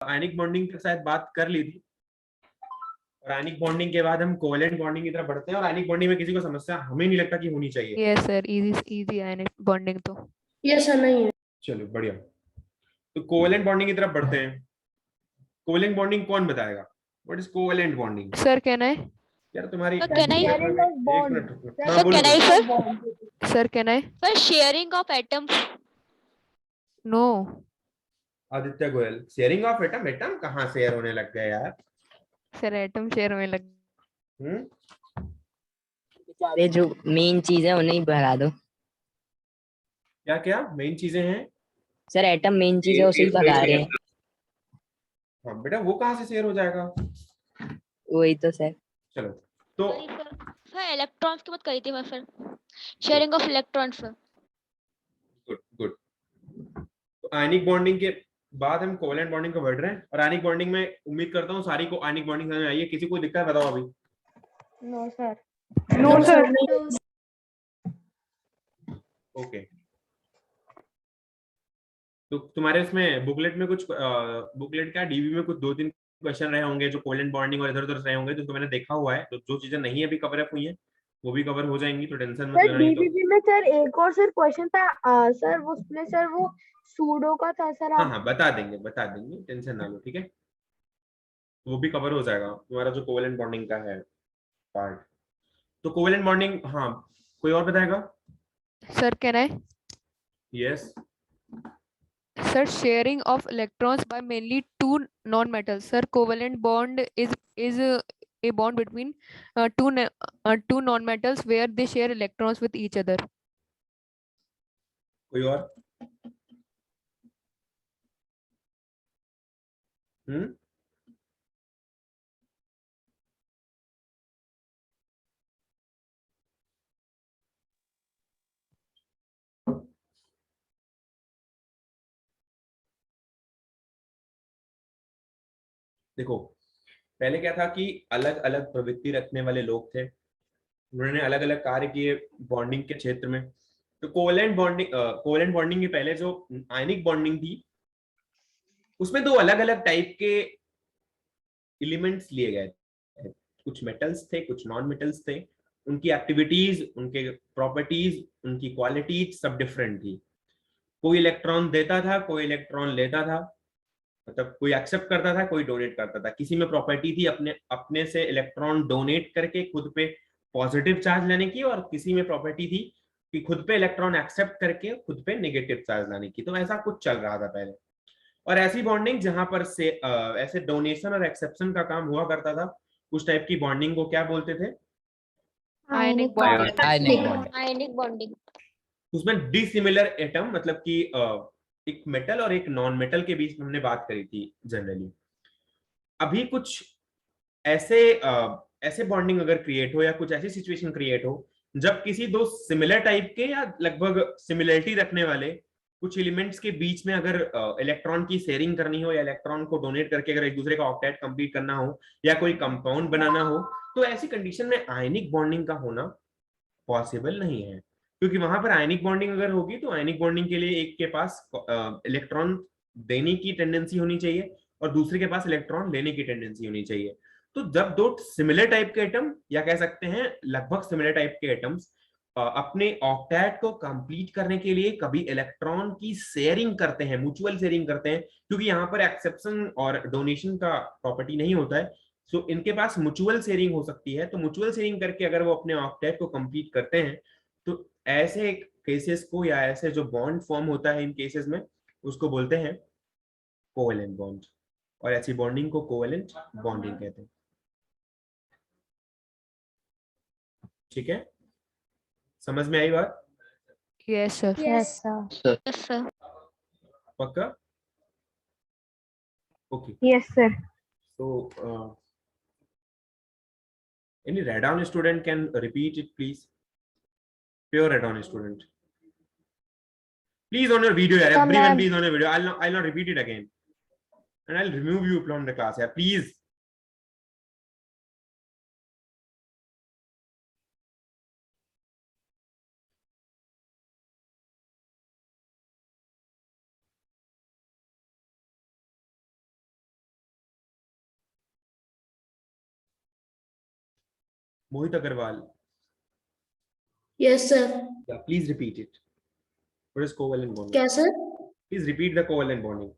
Ionic bonding के साथ बात कर ली थी, और आयनिक बॉन्डिंग के बाद हम कोवेलेंट बॉन्डिंग की तरफ बढ़ते हैं। और आयनिक बॉन्डिंग में किसी को समस्या हमें नहीं लगता कि होनी चाहिए। Yes sir, easy easy ionic bonding तो। यस सर, नहीं है। चलो बढ़िया, तो कोवेलेंट बॉन्डिंग की तरफ बढ़ते हैं। कोवेलेंट बॉन्डिंग कौन बताएगा? What is covalent bonding? Sir कहना है। यार तुम्हारी सर कैन आई एक शेयरिंग ऑफ बॉन्ड। मिनट रुको। हाँ सर बोलो कैन आई बोलो। सर सर कहना है। Sir sharing of atoms. No Aditya Goyal, sharing of atom? Atom कहाँ शेयर होने लग गए यार? सर, एटम शेयर में लग। बेचारे जो मेन चीज है उन्हें ही बढ़ा दो। क्या क्या मेन चीजें हैं? सर एटम मेन चीज है, उसे ही भगा रहे हैं। हाँ बेटा, वो कहाँ से शेयर हो जाएगा? वही तो सर। चलो तो सर इलेक्ट्रॉन्स की बात करी थी मैं sir, sharing of electrons sir. Good good. तो आयनिक बॉन्डिंग के बाद हम कोवेलेंट बॉन्डिंग को बढ़ रहे हैं। और आयनिक बॉन्डिंग में उम्मीद करता हूँ सारी को आयनिक बॉन्डिंग समझ में आई है। किसी को दिक्कत बताओ अभी? No sir. No sir. Okay, तो तुम्हारे उसमें बुकलेट में कुछ बुकलेट क्या डीबी में कुछ 2-3 क्वेश्चन रहे होंगे जो कोवेलेंट बॉन्डिंग और इधर उधर रहे होंगे, तो मैंने देखा हुआ है। तो जो चीजें नहीं अभी कवर अप हुई हैं वो भी कवर हो जाएंगी, तो टेंशन मत सर लेना। नहीं तो डीबीबी में सर एक और सर क्वेश्चन था सर, उसमें सर वो सूडो का था सर। हाँ आप हाँ बता देंगे, टेंशन ना लो, ठीक है। वो भी कवर हो जाएगा तुम्हारा जो कोवेलेंट बॉन्डिंग का है पार्ट। तो कोवेलेंट बॉन्डिंग, हाँ कोई और बताएगा? सर कहना है। Yes. Sir, sharing of electrons by mainly two non-metals. Sir, covalent bond is a bond between two non-metals where they share electrons with each other. कोई और? हम्म। देखो, पहले क्या था कि अलग अलग प्रवृत्ति रखने वाले लोग थे, उन्होंने अलग अलग कार्य किए बॉन्डिंग के क्षेत्र में। तो कोवेलेंट बॉन्डिंग के पहले जो आयनिक बॉन्डिंग थी उसमें दो अलग अलग टाइप के एलिमेंट्स लिए गए थे। कुछ मेटल्स थे, कुछ नॉन मेटल्स थे। उनकी एक्टिविटीज, उनके प्रॉपर्टीज, उनकी क्वालिटीज सब डिफरेंट थी। कोई इलेक्ट्रॉन देता था, कोई इलेक्ट्रॉन लेता था। मतलब कोई एक्सेप्ट करता था, कोई डोनेट करता था। किसी में प्रॉपर्टी थी अपने अपने से इलेक्ट्रॉन डोनेट करके खुद पे पॉजिटिव चार्ज लेने की, और किसी में प्रॉपर्टी थी कि खुद पे इलेक्ट्रॉन एक्सेप्ट करके खुद पे नेगेटिव चार्ज लाने की। तो ऐसा कुछ चल रहा था पहले। और ऐसी बॉन्डिंग जहां पर से ऐसे डोनेशन और एक्सेप्शन का काम हुआ करता था, उस टाइप की बॉन्डिंग को क्या बोलते थे? Ionic bonding. Ionic bonding. उसमें डिसिमिलर एटम, मतलब कि एक मेटल और एक नॉन मेटल के बीच में हमने बात करी थी जनरली। अभी कुछ ऐसे ऐसे बॉन्डिंग अगर क्रिएट हो या कुछ ऐसी सिचुएशन क्रिएट हो जब किसी दो सिमिलर टाइप के या लगभग सिमिलरिटी रखने वाले कुछ एलिमेंट्स के बीच में अगर इलेक्ट्रॉन की शेयरिंग करनी हो, या इलेक्ट्रॉन को डोनेट करके अगर एक दूसरे का ऑक्टेट कंप्लीट करना हो, या कोई कंपाउंड बनाना हो, तो ऐसी कंडीशन में आयनिक बॉन्डिंग का होना पॉसिबल नहीं है। क्योंकि वहां पर आयनिक बॉन्डिंग अगर होगी तो आयनिक बॉन्डिंग के लिए एक के पास इलेक्ट्रॉन देने की टेंडेंसी होनी चाहिए और दूसरे के पास इलेक्ट्रॉन लेने की टेंडेंसी होनी चाहिए। तो जब दो सिमिलर टाइप के एटम, या कह सकते हैं लगभग सिमिलर टाइप के एटम्स, अपने ऑक्टेट को कंप्लीट करने के लिए कभी इलेक्ट्रॉन की शेयरिंग करते हैं, म्यूचुअल शेयरिंग करते हैं, क्योंकि यहाँ पर एक्सेप्शन और डोनेशन का प्रॉपर्टी नहीं होता है। सो इनके पास म्यूचुअल शेयरिंग हो सकती है। तो म्यूचुअल शेयरिंग करके अगर वो अपने ऑक्टेट को कंप्लीट करते हैं, तो ऐसे केसेस को, या ऐसे जो बॉन्ड फॉर्म होता है इन केसेस में, उसको बोलते हैं कोवेलेंट बॉन्ड। और ऐसी बॉन्डिंग को कोवेलेंट बॉन्डिंग कहते हैं। ठीक है, समझ में आई बात? Yes, sir. Yes sir. Yes sir. पक्का? Okay. Yes sir. So, any radon student can repeat it, please? Pure radon student. Please on your video, yaar. Everyone, please on your video. I'll not repeat it again, and I'll remove you from the class, yaar. Please. Mohit Agarwal, Yes, sir. yeah, please repeat it. What is covalent bonding? क्या sir? Please repeat the covalent bonding.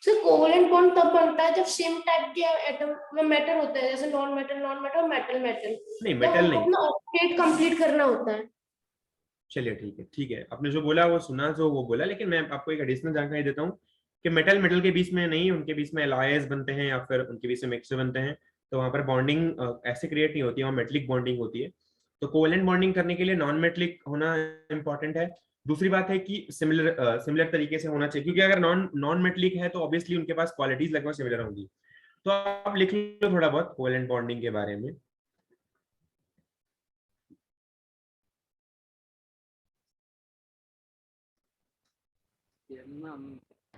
Sir covalent bond तब बनता है जब same type के atom में metal होता है, जैसे नॉन मेटल और मेटल मेटल। नहीं, मेटल नहीं। अपना ऑक्टेट कंप्लीट करना होता है। चलिए ठीक है, आपने जो बोला वो सुना, जो वो बोला, लेकिन मैं आपको एक एडिशनल जानकारी देता हूँ कि मेटल मेटल के बीच में नहीं, उनके बीच में एलायंस बनते हैं या फिर उनके बीच में मिक्सचर बनते हैं, तो वहां पर बॉन्डिंग ऐसे क्रिएट नहीं होती है, वहाँ मेटलिक बॉन्डिंग होती है। तो कोवेलेंट बॉन्डिंग करने के लिए नॉन मेटलिक होना इंपॉर्टेंट है। दूसरी बात है कि सिमिलर तरीके से होना चाहिए, क्योंकि अगर नॉन मेटलिक है तो ऑब्वियसली उनके पास क्वालिटीज लगभग सिमिलर होंगी। तो आप लिख लो थोड़ा बहुत कोवेलेंट बॉन्डिंग के बारे में।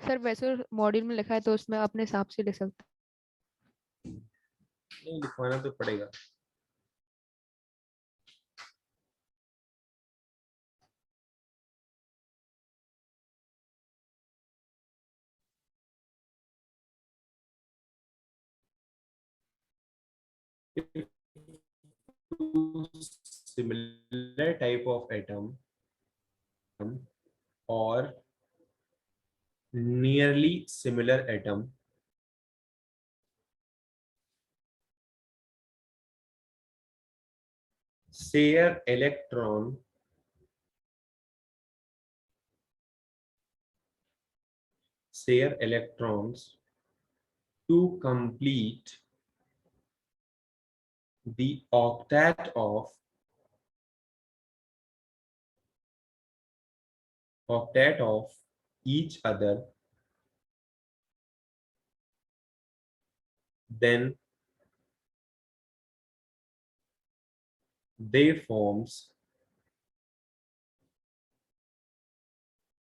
सर वैसे मॉड्यूल में लिखा है तो उसमें अपने हिसाब से लिख सकते नहीं, लिखवाना तो पड़ेगा। Similar type of atom or nearly similar atom share electrons to complete the octet of each other, then they forms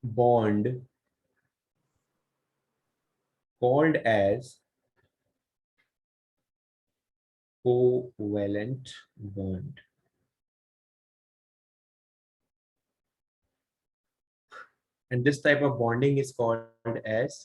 bond called as covalent bond. And this type of bonding is called as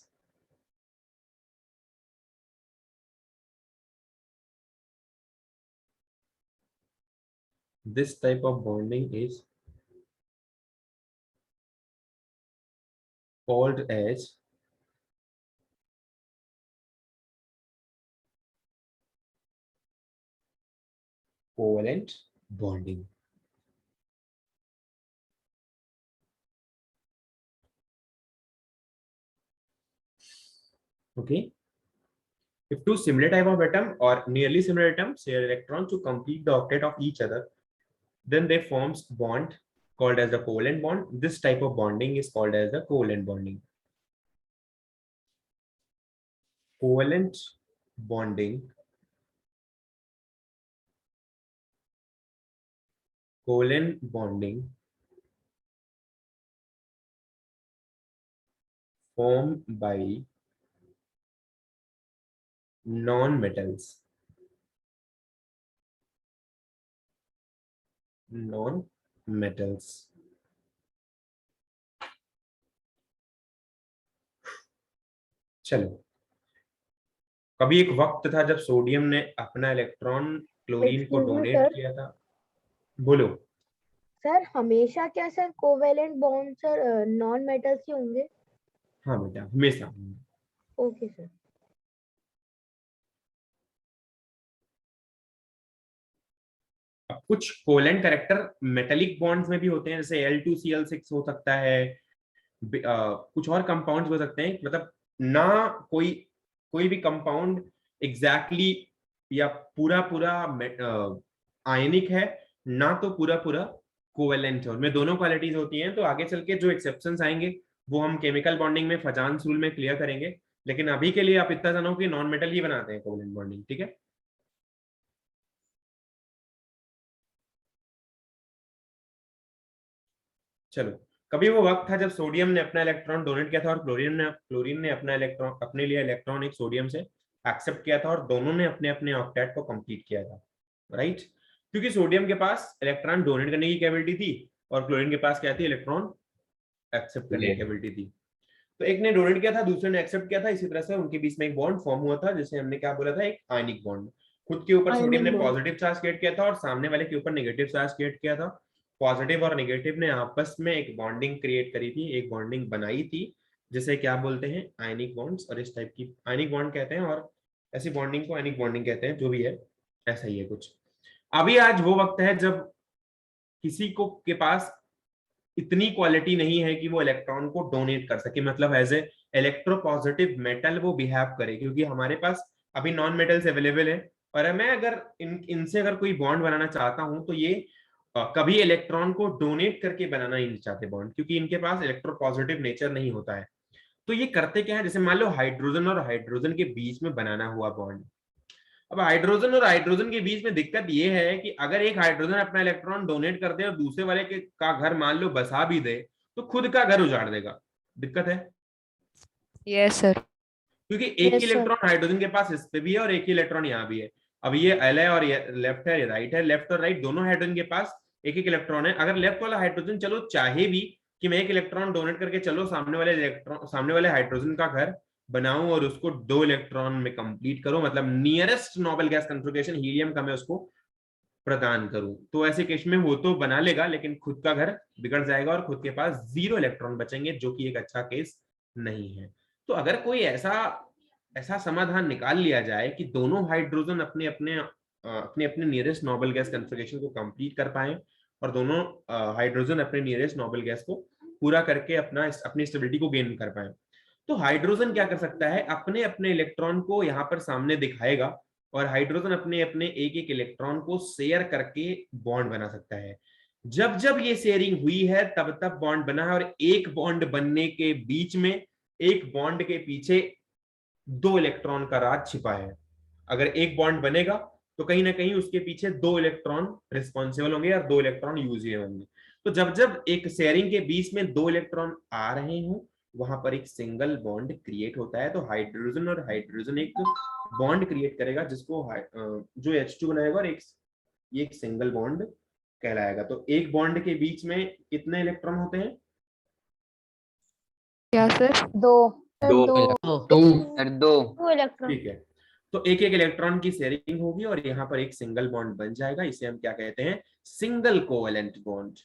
covalent bonding. Okay. If two similar type of atom or nearly similar atoms share electrons to complete the octet of each other, then they forms bond called as the covalent bond. This type of bonding is called as the covalent bonding. Covalent bonding formed by non-metals. चलो, कभी एक वक्त था जब sodium ने अपना electron chlorine को Excuse me, donate sir. किया था। बोलो। सर हमेशा क्या sir covalent bond sir non metals ही होंगे? हाँ बेटा, हमेशा। Okay sir. अब कुछ कोवेलेंट कैरेक्टर मेटेलिक बॉन्ड्स में भी होते हैं, जैसे Al2Cl6 हो सकता है, कुछ और कंपाउंड्स हो सकते हैं। मतलब ना कोई भी कंपाउंड एग्जैक्टली या पूरा आयनिक है, ना तो पूरा कोवेलेंट है। उनमें दोनों क्वालिटीज होती हैं। तो आगे चल के जो एक्सेप्शंस आएंगे वो हम केमिकल बॉन्डिंग में फजान्स रूल में क्लियर करेंगे, लेकिन अभी के लिए आप इतना जानो कि नॉन मेटल ही बनाते हैं कोवेलेंट बॉन्डिंग। ठीक है। चलो, कभी वो वक्त था जब सोडियम ने अपना इलेक्ट्रॉन डोनेट किया था और क्लोरीन ने अपना इलेक्ट्रॉन अपने लिए इलेक्ट्रॉन एक सोडियम से एक्सेप्ट किया था, और दोनों ने अपने अपने ऑक्टेट को कंप्लीट किया था, राइट। क्योंकि सोडियम के पास इलेक्ट्रॉन डोनेट करने की कैपेबिलिटी थी और क्लोरीन के पास क्या थी, इलेक्ट्रॉन एक्सेप्ट करने की कैपेबिलिटी थी। तो एक ने डोनेट किया था, दूसरे ने एक्सेप्ट किया था, इसी तरह से उनके बीच में एक बॉन्ड फॉर्म हुआ था, जिसे हमने क्या बोला था, एक आयनिक बॉन्ड। खुद के ऊपर सोडियम ने Ionic bond. Positive charge create किया था और सामने वाले के ऊपर नेगेटिव चार्ज क्रिएट किया था। पॉजिटिव और नेगेटिव ने आपस में एक बॉन्डिंग क्रिएट करी थी, एक बॉन्डिंग बनाई थी, जिसे क्या बोलते हैं, आयनिक बॉन्ड्स। और इस टाइप की आयनिक बॉन्ड कहते हैं और ऐसी बॉन्डिंग को आयनिक बॉन्डिंग कहते हैं। जो भी है ऐसा ही है कुछ। अभी आज वो वक्त है जब किसी को के पास इतनी क्वालिटी नहीं है कि वो इलेक्ट्रॉन को डोनेट कर सके, मतलब एज ए इलेक्ट्रोपॉजिटिव मेटल वो बिहेव करे, क्योंकि हमारे पास अभी नॉन मेटल्स अवेलेबल है। और मैं अगर इनसे अगर कोई बॉन्ड बनाना चाहता हूं तो ये कभी इलेक्ट्रॉन को डोनेट करके बनाना ही नहीं चाहते बॉन्ड, क्योंकि इनके पास इलेक्ट्रोपॉजिटिव नेचर नहीं होता है। तो ये करते क्या है, जैसे मान लो हाइड्रोजन और हाइड्रोजन के बीच में बनाना हुआ बॉन्ड। अब हाइड्रोजन और हाइड्रोजन के बीच में दिक्कत ये है कि अगर एक हाइड्रोजन अपना इलेक्ट्रॉन डोनेट कर दे और दूसरे वाले का घर मान लो बसा भी दे, तो खुद का घर उजाड़ देगा। दिक्कत है, यस सर। क्योंकि एक Yes, ही sir. इलेक्ट्रॉन हाइड्रोजन के पास इस पे भी है और एक ही इलेक्ट्रॉन यहाँ भी है। अब ये एल है और ये लेफ्ट है, ये राइट है। लेफ्ट और राइट दोनों हाइड्रोजन के पास एक एक इलेक्ट्रॉन है। अगर लेफ्ट वाला हाइड्रोजन चलो चाहे भी कि मैं एक इलेक्ट्रॉन डोनेट करके चलो सामने वाले हाइड्रोजन का घर बनाऊं और उसको 2 इलेक्ट्रॉन में कंप्लीट करूं, मतलब nearest noble gas configuration helium का मैं उसको प्रदान करूं, तो ऐसे केस में वो तो बना लेगा लेकिन खुद का घर बिगड़ जाएगा और खुद के पास 0 इलेक्ट्रॉन बचेंगे, जो कि एक अच्छा केस नहीं है। तो अगर कोई ऐसा समाधान निकाल लिया जाए कि दोनों हाइड्रोजन अपने अपने नियरेस्ट नोबल गैस कॉन्फ़िगरेशन को कंप्लीट कर पाए और दोनों हाइड्रोजन अपने नियरेस्ट नोबल गैस को पूरा करके अपनी स्टेबिलिटी को गेन कर पाए, तो हाइड्रोजन क्या कर सकता है, अपने अपने इलेक्ट्रॉन को यहाँ पर सामने दिखाएगा और हाइड्रोजन अपने अपने एक एक इलेक्ट्रॉन को शेयर करके बॉन्ड बना सकता है। जब जब ये शेयरिंग हुई है तब तब बॉन्ड बना है, और एक बॉन्ड बनने के बीच में एक बॉन्ड के पीछे 2 इलेक्ट्रॉन का राज छिपा है। अगर एक बॉन्ड बनेगा तो कहीं ना कहीं उसके पीछे 2 इलेक्ट्रॉन रिस्पॉन्सिबल होंगे और 2 इलेक्ट्रॉन यूज होंगे। तो जब जब एक शेयरिंग के बीच में 2 इलेक्ट्रॉन आ रहे हों, वहां पर एक सिंगल बॉन्ड क्रिएट होता है। तो हाइड्रोजन और हाइड्रोजन एक बॉन्ड क्रिएट करेगा जिसको जो H2 बनाएगा और एक सिंगल बॉन्ड कहलाएगा। तो एक बॉन्ड के बीच में कितने इलेक्ट्रॉन होते हैं? क्या सर? 2 2 इलेक्ट्रॉन। ठीक है, तो एक एक इलेक्ट्रॉन की शेयरिंग होगी और यहाँ पर एक सिंगल बॉन्ड बन जाएगा। इसे हम क्या कहते हैं? Single covalent bond.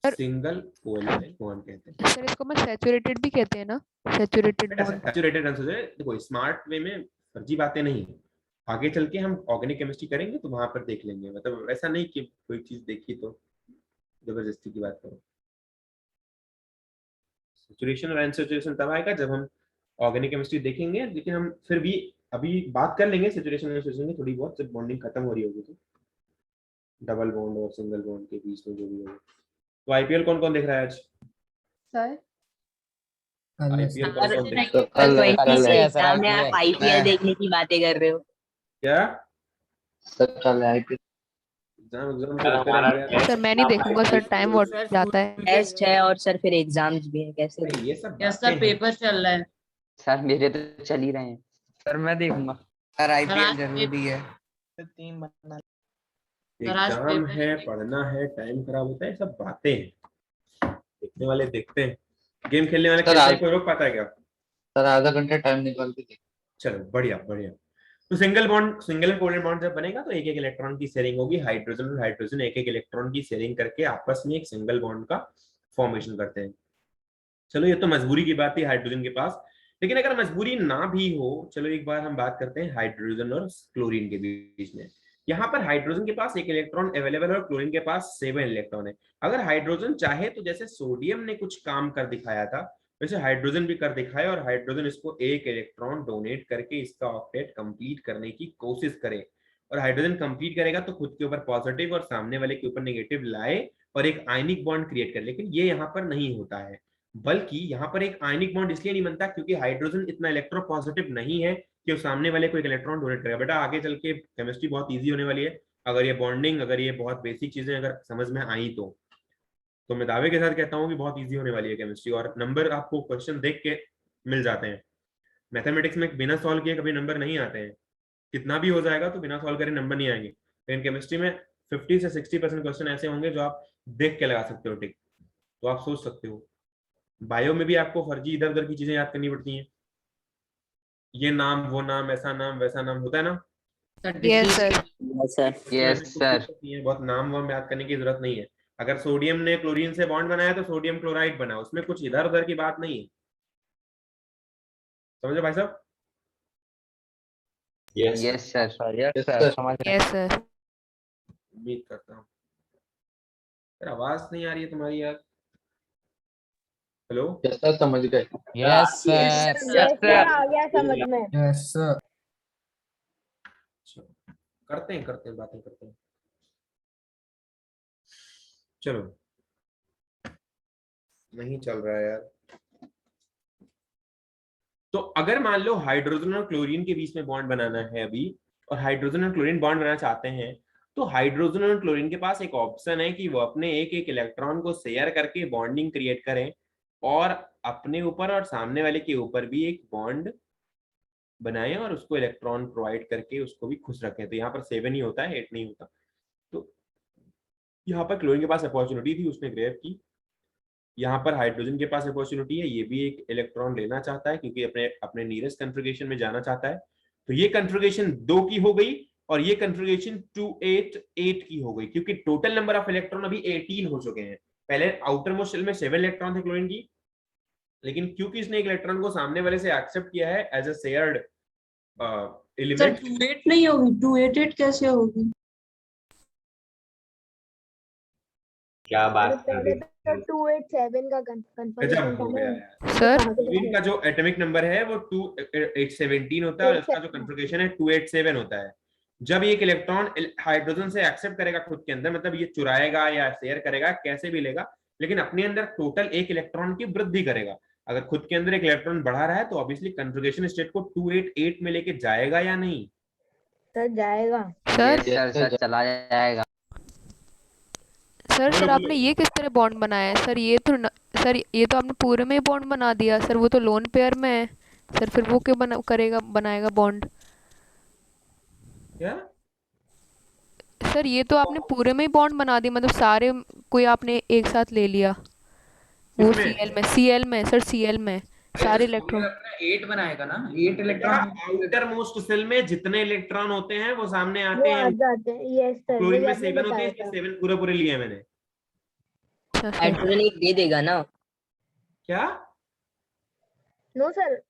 Single covalent bond कहते हैं। सर इसको मैं सैचुरेटेड भी कहते हैं ना, सैचुरेटेड बॉन्ड। सैचुरेटेड आंसर है। देखो स्मार्ट वे में फर्जी बातें नहीं, आगे चल के हम ऑर्गेनिक केमिस्ट्री करेंगे तो वहां पर देख लेंगे। मतलब ऐसा नहीं कि कोई चीज देखी तो जबरदस्ती की बात करो। सैचुरेशन और अनसैचुरेशन तब आएगा जब हम ऑर्गेनिक केमिस्ट्री देखेंगे, लेकिन हम फिर भी अभी बात कर लेंगे सैचुरेशन और अनसैचुरेशन की थोड़ी बहुत, जब बॉन्डिंग खत्म हो रही होगी तो डबल बॉन्ड और सिंगल बॉन्ड के बीच में जो भी होगा। तो आईपीएल कौन कौन देख रहा है आज? सर आईपीएल कौन कौन देख कल 20 से एग्जाम में आप आईपीएल देखने की बातें कर रहे हो क्या? कल आईपीएल एग्जाम तो सर मैं नहीं देखूंगा सर, टाइम बहुत जाता है। टेस्ट है और सर फिर एग्जाम्स भी है, कैसे ये सब यस सर, पेपर चल रहा है सर मेरे तो चल ही रहे हैं। सर मैं देखूंगा सर, सर, आईपीएल आज जरूरी है। एग्जाम है, पढ़ना है, टाइम खराब होता है, सब बातें हैं। देखने वाले देखते हैं, गेम खेलने वाले खेलते हैं, कोई रोक पाता है क्या? सर आधा घंटा टाइम निकाल के देखो। चलो बढ़िया बढ़िया। तो सिंगल एंड कोवेलेंट बॉन्ड जब बनेगा तो एक एक इलेक्ट्रॉन की शेयरिंग होगी। हाइड्रोजन और हाइड्रोजन एक एक इलेक्ट्रॉन की शेयरिंग करके आपस में एक सिंगल बॉन्ड का फॉर्मेशन करते हैं। चलो ये तो मजबूरी की बात थी हाइड्रोजन के पास, लेकिन अगर मजबूरी ना भी हो, चलो एक बार हम बात करते हैं हाइड्रोजन और क्लोरीन के बीच में। यहाँ पर हाइड्रोजन के पास 1 इलेक्ट्रॉन अवेलेबल है और क्लोरीन के पास 7 इलेक्ट्रॉन है। अगर हाइड्रोजन चाहे तो जैसे सोडियम ने कुछ काम कर दिखाया था वैसे हाइड्रोजन भी कर दिखाए और हाइड्रोजन इसको 1 इलेक्ट्रॉन डोनेट करके इसका ऑक्टेट कंप्लीट करने की कोशिश करे। और हाइड्रोजन कंप्लीट करेगा तो खुद के ऊपर पॉजिटिव और सामने वाले के ऊपर नेगेटिव लाए और एक आयनिक बॉन्ड क्रिएट करे। लेकिन ये यहाँ पर नहीं होता है, बल्कि यहाँ पर एक आयनिक बॉन्ड इसलिए नहीं बनता क्योंकि हाइड्रोजन इतना इलेक्ट्रोपॉजिटिव नहीं है कि वो सामने वाले को एक इलेक्ट्रॉन डोनेट करेगा। बेटा आगे चल के केमिस्ट्री बहुत ईजी होने वाली है अगर ये बॉन्डिंग, अगर ये बहुत बेसिक चीजें अगर समझ में आई तो मैं दावे के साथ कहता हूँ कि बहुत इजी होने वाली है केमिस्ट्री। और नंबर आपको क्वेश्चन देख के मिल जाते हैं। मैथमेटिक्स में बिना सॉल्व किए कभी नंबर नहीं आते हैं, कितना भी हो जाएगा तो बिना सॉल्व करे नंबर नहीं आएंगे। लेकिन केमिस्ट्री में 50 से 60% क्वेश्चन ऐसे होंगे जो आप देख के लगा सकते हो टिक, तो आप सोच सकते हो। बायो में भी आपको फर्जी इधर उधर की चीजें याद करनी पड़ती हैं, ये नाम वो नाम ऐसा नाम वैसा नाम होता है ना। Yes, sir. Yes sir. Yes कुछ सर। दिक्कत नहीं है, बहुत नाम वाम याद करने की जरूरत नहीं है। अगर सोडियम ने क्लोरीन से बॉन्ड बनाया तो सोडियम क्लोराइड बना, उसमें कुछ इधर उधर की बात नहीं है। समझो भाई साहब। Yes sir. यस सर समझ रहे Yes, sir. उम्मीद करता हूँ। यार आवाज नहीं आ रही है तुम्हारी यार। हेलो। यस सर समझ गए यस सर आ गया समझ में। यस सर करते हैं बातें करते हैं। चलो, नहीं चल रहा है यार। तो अगर मान लो हाइड्रोजन और क्लोरीन के बीच में बॉन्ड बनाना है अभी, और हाइड्रोजन और क्लोरीन बॉन्ड बनाना चाहते हैं, तो हाइड्रोजन और क्लोरीन के पास एक ऑप्शन है कि वो अपने एक एक इलेक्ट्रॉन को शेयर करके बॉन्डिंग क्रिएट करें, और अपने ऊपर और सामने वाले के ऊपर भी एक बॉन्ड बनाएं और उसको इलेक्ट्रॉन प्रोवाइड करके उसको भी खुश रखें। तो यहाँ पर 7 ही होता है, 8 नहीं होता। तो यहाँ पर क्लोरीन के पास अपॉर्चुनिटी थी, उसने ग्रैब की। यहाँ पर हाइड्रोजन के पास अपॉर्चुनिटी है, ये भी एक इलेक्ट्रॉन लेना चाहता है क्योंकि अपने अपने नीयरेस्ट कन्फिगरेशन में जाना चाहता है। तो ये कन्फिगरेशन 2 की हो गई और ये कन्फिगरेशन 288 की हो गई, क्योंकि टोटल नंबर ऑफ इलेक्ट्रॉन अभी 18 हो चुके हैं। पहले आउटर मोस्ट शेल में 7 इलेक्ट्रॉन थे क्लोरीन की, लेकिन क्योंकि इसने एक इलेक्ट्रॉन को सामने वाले से एक्सेप्ट किया है as a shared sir element. 28 नहीं होगी, 288 कैसे होगी? क्या अरे बात कर पहले रही तो है। 287 का कंफर्मेशन गजब था हो ना। गया यार। Sir. क्लोरीन का जो एटॉमिक नंबर है वो 2817 होता है और इसका जो कन्फिगरेशन है 287 होता है। जब ये एक इलेक्ट्रॉन हाइड्रोजन से एक्सेप्ट करेगा खुद के अंदर, मतलब ये चुराएगा या शेयर करेगा, कैसे भी लेगा, लेकिन अपने अंदर टोटल एक इलेक्ट्रॉन की वृद्धि करेगा। अगर खुद के अंदर एक इलेक्ट्रॉन बढ़ा रहा है तो ऑब्वियसली कन्फिगरेशन स्टेट को 288 में लेके जाएगा या नहीं। सर जाएगा। Sir. यस सर चला जाएगा। सर बोलो आपने ये किस तरह बॉन्ड बनाया है सर? ये तो सर ये तो आपने पूरे में ही बॉन्ड बना दिया सर, वो तो लोन पेयर में है सर, फिर वो क्यों बनाएगा बॉन्ड? क्या सर ये तो आपने पूरे में ही बॉन्ड बना दिया, मतलब सारे कोई आपने एक साथ ले लिया। वो सीएल में सर, सीएल में सारे इलेक्ट्रॉन। 8 बनाएगा ना, 8 इलेक्ट्रॉन। आउटर मोस्ट सेल में जितने इलेक्ट्रॉन होते हैं वो सामने आते वो हैं। आ जाते हैं। यस सर क्लोरीन वही में आपने 7 होते हैं, बताया इसमें था। 7 पूरे पूरे लिए मैंने। अच्छा सर। हाइड्रोजन एक दे देगा ना। क्या नो सर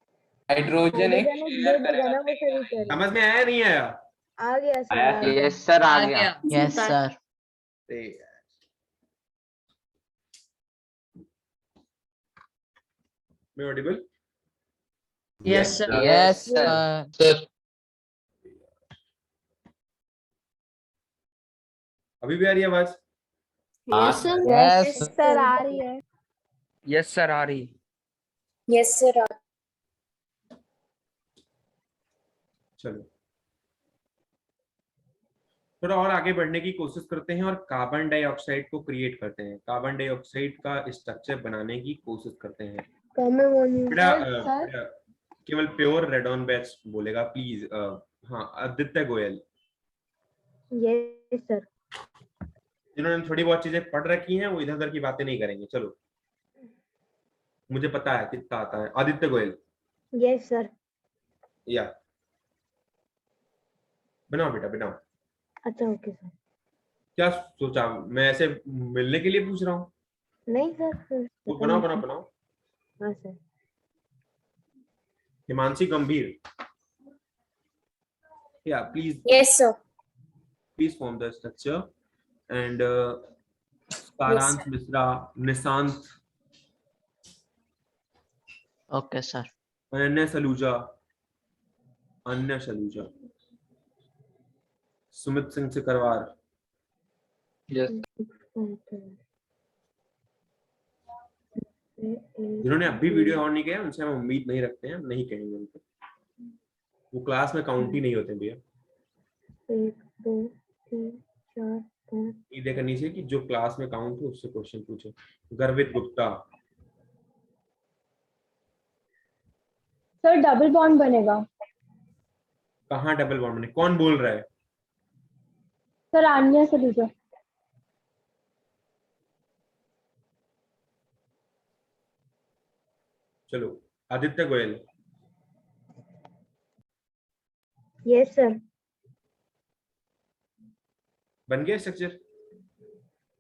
हाइड्रोजन एक हाइड्रोजन एक दे शेयर देगा करेगा। ना, वो सही कह रहे समझ में आया नहीं आया? आ गया सर आ गया। यस सर आ गया। Yes sir. मैं audible? Yes sir. Yes sir. Sir अभी भी आ रही है आवाज? Yes sir. यस सर आ रही है। यस सर आ रही। Yes sir. चलो थोड़ा और आगे बढ़ने की कोशिश करते हैं और कार्बन डाइऑक्साइड को क्रिएट करते हैं। कार्बन डाइऑक्साइड का स्ट्रक्चर बनाने की कोशिश करते हैं। बेटा बेटा, केवल प्योर रेड ऑन बैच बोलेगा प्लीज। हाँ आदित्य गोयल, यस सर। जिन्होंने थोड़ी बहुत चीजें पढ़ रखी हैं वो इधर उधर की बातें नहीं करेंगे। चलो मुझे पता है कितना आता है। Aditya Goyal yes sir. या बनाओ बेटा बनाओ। अच्छा ओके सर। क्या सोचा, मैं ऐसे मिलने के लिए पूछ रहा हूँ? नहीं सर तो बनाओ बनाओ बनाओ। हाँ सर। हिमांशी गंभीर, या please yes sir. Please form the structure and सारांश मिश्रा, निशांत, ओके सर। अन्य सलूजा, अन्य सलूजा, सुमित सिंह सिकरवार, यस जिन्होंने अभी वीडियो ऑन नहीं किया उनसे हम उम्मीद नहीं रखते हैं, हम नहीं कहेंगे उनको, वो क्लास में काउंट ही नहीं होते भैया। 1 2 3 4 5। ये देखा नीचे कि जो क्लास में काउंट हो उससे क्वेश्चन पूछे। गर्वित गुप्ता, सर डबल बॉन्ड बनेगा। कहाँ डबल बॉन्ड बने? कौन बोल रहा है? सर आन्या सलूजा। चलो आदित्य गोयल, यस सर। बन गया स्ट्रक्चर?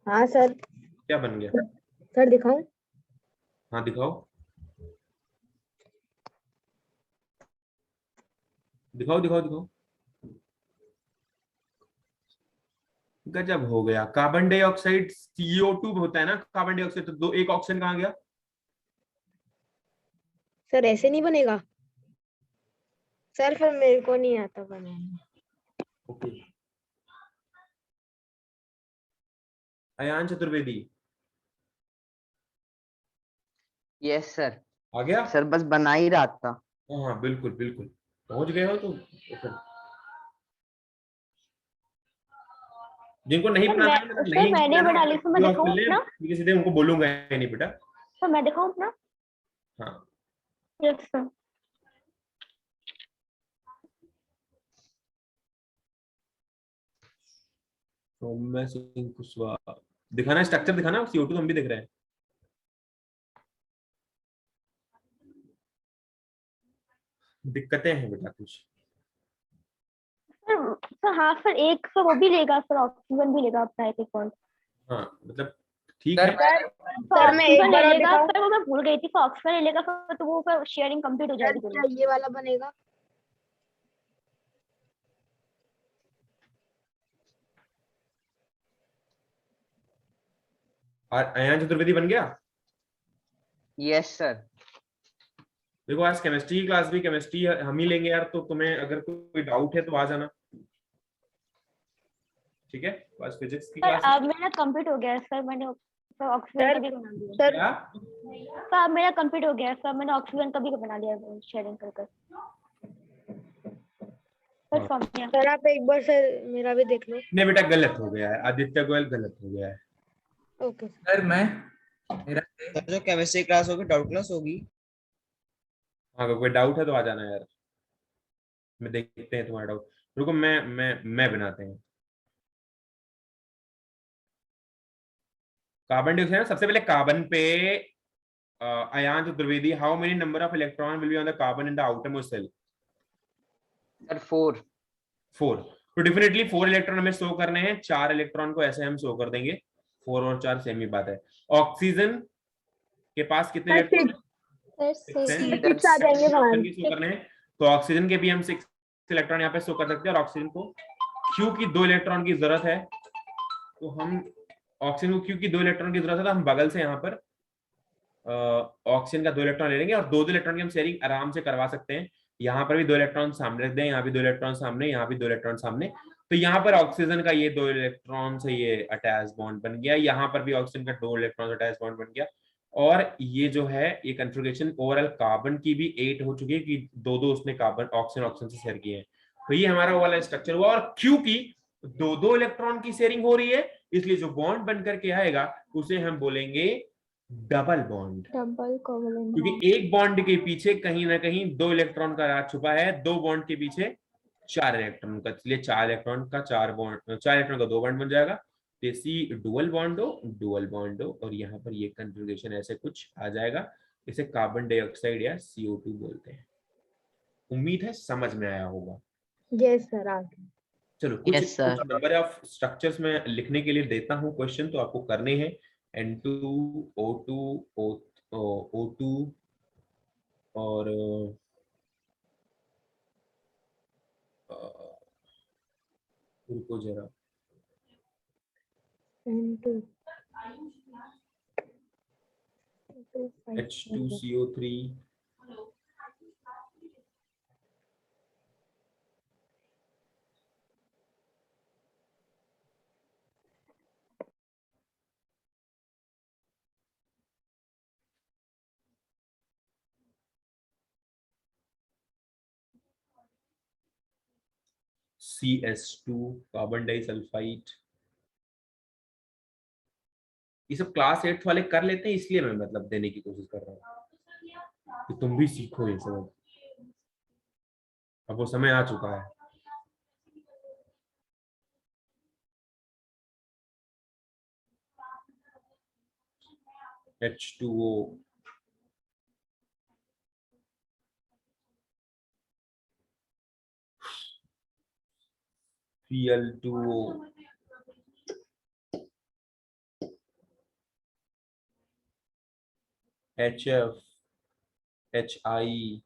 हाँ सर। क्या बन गया? सर दिखाऊं? हाँ दिखाओ, दिखाओ दिखाओ दिखाओ। गजब हो गया। कार्बन डाइऑक्साइड CO2 होता है ना कार्बन डाइऑक्साइड, तो दो एक ऑक्सीजन कहाँ गया? सर ऐसे नहीं बनेगा सर, फिर मेरे को नहीं आता बनाना। Okay. Ayan Chaturvedi yes sir. आ गया? सर बस बना ही रहा था। हाँ बिल्कुल बिल्कुल, पहुंच गए हो तुम। जिनको नहीं सर बनाना मैं है मतलब सर नहीं मैंने बनाना, बना ली, तो मैं block दिखाऊं कर ले, अपना? ठीक सीधे उनको बोलूंगा ही नहीं बेटा। सर मैं दिखाऊं अपना? हाँ यस सर। सौम्य सिंह कुशवाहा, दिखाना स्ट्रक्चर, दिखाना CO2 तो हम भी दिख रहे हैं। दिक्कतें हैं बेटा कुछ। सर हाँ सर, एक सर वो भी लेगा सर, ऑक्सीजन भी लेगा अपना एक बॉन्ड। हाँ मतलब ठीक सर है। सर मैं एक ऑक्सीजन ले बार और लेगा दिखाऊं? सर, वो मैं भूल गई थी, तो ऑक्सीजन ले लेगा सर, तो वो फिर शेयरिंग कंप्लीट हो सर जाएगी क्या दोनों। ये वाला बनेगा? और अयान चतुर्वेदी बन गया? Yes sir. देखो आज केमिस्ट्री की क्लास भी केमिस्ट्री हम ही लेंगे यार, तो तुम्हें अगर कोई डाउट है तो आ जाना, ठीक है? आज फिजिक्स की सर क्लास है। अब मेरा कंप्लीट हो गया है सर, मैंने सर ऑक्सीजन का भी बना लिया। सर क्या? सर अब मेरा कंप्लीट हो गया है सर, मैंने ऑक्सीजन का भी बना लिया है शेयरिंग कर कर। सर हाँ। सौम्या। सर आप एक बार सर मेरा भी देख लो। नहीं बेटा गलत हो गया है, आदित्य गोयल गलत हो गया है। ओके सर मैं मेरा सर जो केमिस्ट्री क्लास होगी डाउट क्लास होगी। हाँ अगर कोई डाउट है तो आ जाना यार, मैं देखते हैं तुम्हारा डाउट। रुको मैं बनाते हैं। कार्बन डाइऑक्साइड सबसे पहले कार्बन पे Ayan Chaturvedi, how many number of electron will be on the carbon in the outermost shell? Sir 4। 4। तो डेफिनेटली 4 इलेक्ट्रॉन हमें शो करने हैं, 4 इलेक्ट्रॉन को ऐसे हम शो कर देंगे। 4 और 4 सेम ही बात है। ऑक्सीजन के पास कितने इलेक्ट्रॉन है? 6 हैं। सिक्स आ जाएंगे ऑक्सीजन वहां। के शो करने हैं, तो ऑक्सीजन के भी हम 6 इलेक्ट्रॉन यहाँ पे शो कर सकते हैं। और ऑक्सीजन को क्यू की 2 इलेक्ट्रॉन की जरूरत है, तो हम ऑक्सीजन को क्यू की 2 इलेक्ट्रॉन की जरूरत है, तो हम बगल से यहाँ पर ऑक्सीजन का 2 इलेक्ट्रॉन ले लेंगे और 2 इलेक्ट्रॉन की हम शेयरिंग आराम से करवा सकते हैं। यहाँ पर भी 2 इलेक्ट्रॉन सामने रख दें, यहाँ भी 2 इलेक्ट्रॉन सामने, यहाँ भी 2 इलेक्ट्रॉन सामने, तो यहाँ पर ऑक्सीजन का ये 2 इलेक्ट्रॉन से ये अटैच बॉन्ड बन गया, यहाँ पर भी ऑक्सीजन का 2 इलेक्ट्रॉन अटैच बॉन्ड बन गया। और ये जो है ये कंफिगरेशन ओवरऑल कार्बन की भी 8 हो चुकी है कि 2-2 उसने कार्बन ऑक्सीजन ऑक्सीजन से शेयर किए हैं। तो ये हमारा वाला स्ट्रक्चर हुआ। और क्यू की 2-2 इलेक्ट्रॉन की शेयरिंग हो रही है, इसलिए जो बॉन्ड बन करके आएगा उसे हम बोलेंगे डबल बॉन्ड, डबल कोवलेंट क्योंकि एक बॉन्ड के पीछे कहीं ना कहीं 2 इलेक्ट्रॉन का राज छुपा है, 2 बॉन्ड के पीछे 4 इलेक्ट्रॉन का, इसलिए 4 इलेक्ट्रॉन का 4 बॉन्ड, 4 इलेक्ट्रॉन का 2 बॉन्ड बन जाएगा। सी डुअल बॉन्ड हो और यहाँ पर ये कन्फिगरेशन ऐसे कुछ आ जाएगा। इसे कार्बन डाइऑक्साइड या CO2 बोलते हैं। उम्मीद है समझ में आया होगा। यस सर आ गया। चलो कुछ Yes, sir. कुछ नंबर ऑफ स्ट्रक्चर्स में लिखने के लिए देता हूँ क्वेश्चन, तो आपको करने हैं। N2O2 O2 और रुको जरा, N2 H2CO3 CS2 carbon disulphide. ये सब क्लास 8 वाले कर लेते हैं, इसलिए मैं मतलब देने की कोशिश कर रहा हूँ कि तुम भी सीखो ये सब। अब वो समय आ चुका है। H2O Cl2O, HF, HI,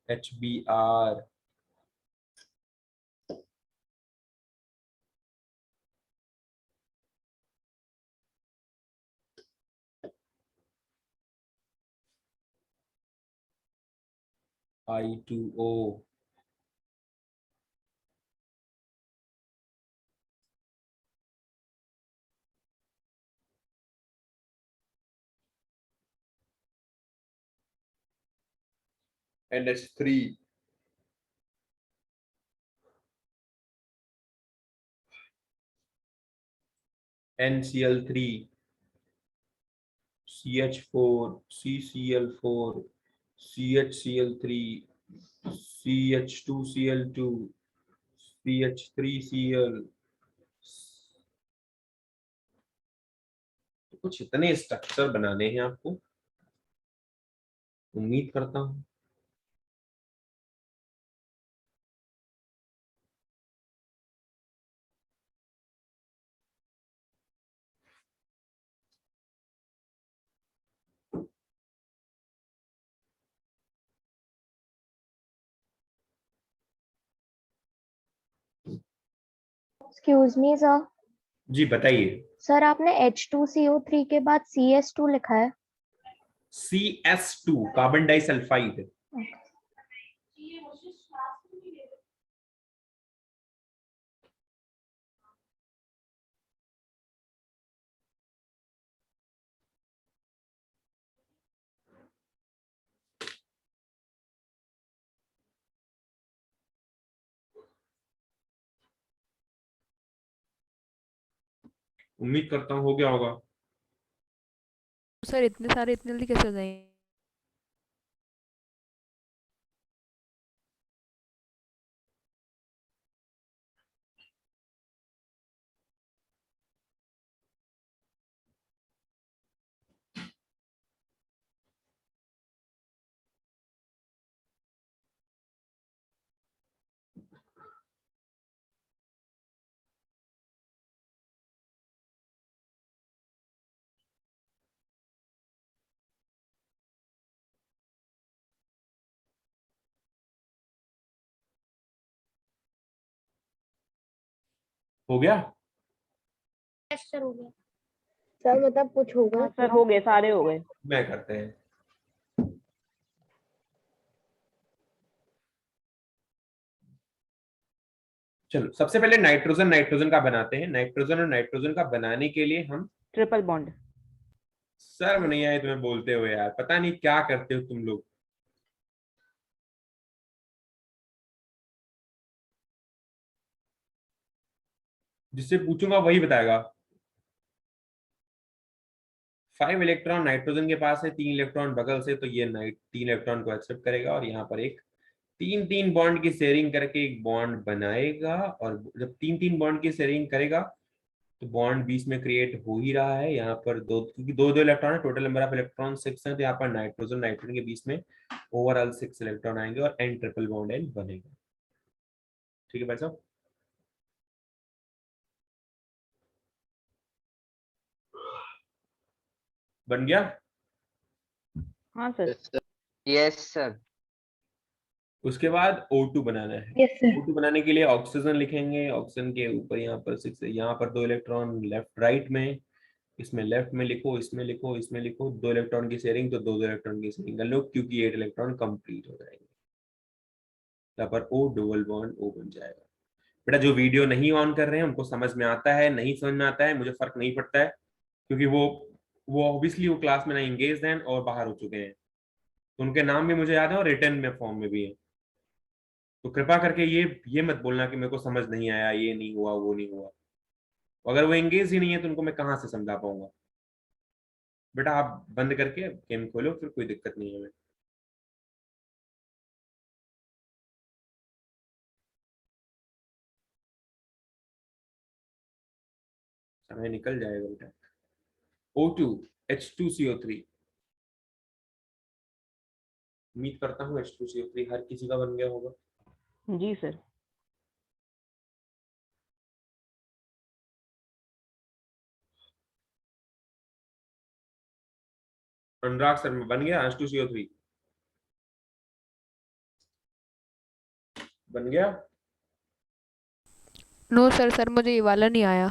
HBr, I2O, NH3, NCl3, CH4, CCl4, CHCl3, CH2Cl2, CH3Cl। कुछ इतने स्ट्रक्चर बनाने हैं आपको, उम्मीद करता हूं। Excuse me sir. जी बताइए। सर आपने H2CO3 के बाद CS2 लिखा है। CS2 carbon disulphide. उम्मीद करता हूँ हो गया होगा। सर इतने सारे इतने जल्दी कैसे हो जाएंगे? हो गया। सर हो गया। सर मतलब कुछ होगा? सर हो गए, सारे हो गए। मैं करते हैं। चलो सबसे पहले नाइट्रोजन नाइट्रोजन का बनाते हैं। नाइट्रोजन और नाइट्रोजन का बनाने के लिए हम ट्रिपल बॉन्ड। शर्म नहीं आए तुम्हें बोलते हुए यार, पता नहीं क्या करते हो तुम लोग। जिससे पूछूंगा वही बताएगा। 5 इलेक्ट्रॉन नाइट्रोजन के पास है, 3 इलेक्ट्रॉन बगल से, तो ये 3 इलेक्ट्रॉन को एक्सेप्ट करेगा और यहाँ पर एक 3-3 बॉन्ड की शेयरिंग करके एक बॉन्ड बनाएगा। और जब 3-3 बॉन्ड की शेयरिंग करेगा तो बॉन्ड बीच में क्रिएट हो ही रहा है। यहाँ पर दो, क्योंकि दो दो इलेक्ट्रॉन है, टोटल नंबर ऑफ इलेक्ट्रॉन 6 है, तो यहाँ पर नाइट्रोजन नाइट्रोजन के बीच में ओवरऑल 6 इलेक्ट्रॉन आएंगे और एन ट्रिपल बॉन्ड एन बनेगा। ठीक है भाई साहब। बन गया। हाँ सर। Yes sir. उसके बाद O2 बनाना है। Yes sir. O2 बनाने के लिए ऑक्सीजन लिखेंगे। ऑक्सीजन के ऊपर यहाँ पर 6 है, यहाँ पर 2 इलेक्ट्रॉन लेफ्ट राइट में, इसमें लेफ्ट में लिखो, इसमें लिखो, इसमें लिखो। 2 इलेक्ट्रॉन की शेयरिंग तो 2 इलेक्ट्रॉन की शेयरिंग कर लो, क्योंकि 8 इलेक्ट्रॉन कंप्लीट हो जाएंगे। यहाँ पर O डबल बॉन्ड O बन जाएगा। बेटा जो वीडियो नहीं ऑन कर रहे हैं उनको समझ में आता है, नहीं समझ में आता है मुझे फर्क नहीं पड़ता है, क्योंकि वो ऑब्वियसली वो क्लास में ना इंगेज हैं और बाहर हो चुके हैं, तो उनके नाम भी मुझे याद है और रिटर्न में फॉर्म में भी है। तो कृपा करके ये मत बोलना कि मेरे को समझ नहीं आया, ये नहीं हुआ, वो नहीं हुआ। अगर वो एंगेज ही नहीं है तो उनको मैं कहाँ से समझा पाऊंगा। बेटा आप बंद करके गेम खोलो, फिर कोई दिक्कत नहीं है हमें। समय निकल जाएगा बेटा। O2 H2CO3, उम्मीद करता हूँ H2CO3 हर किसी का बन गया होगा। जी सर। अनुराग सर में बन गया H2CO3 बन गया। नो सर, सर मुझे ये वाला नहीं आया।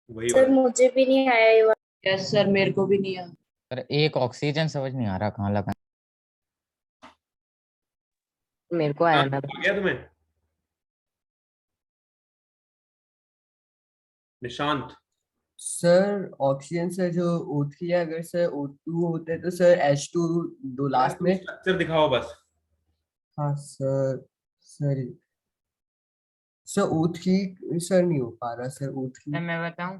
वही सर वाला। मुझे भी नहीं आया ये वाला। यस सर, मेरे को भी नहीं आया। सर एक ऑक्सीजन समझ नहीं आ रहा कहाँ लगा। मेरे को आया ना। आ गया तुम्हें निशांत? सर ऑक्सीजन सर जो O3 है, अगर सर O2 होते हैं तो सर H2 दो लास्ट में। स्ट्रक्चर दिखाओ बस। हाँ sir, sir sir O3 sir नहीं हो पा रहा सर O3। मैं बताऊं?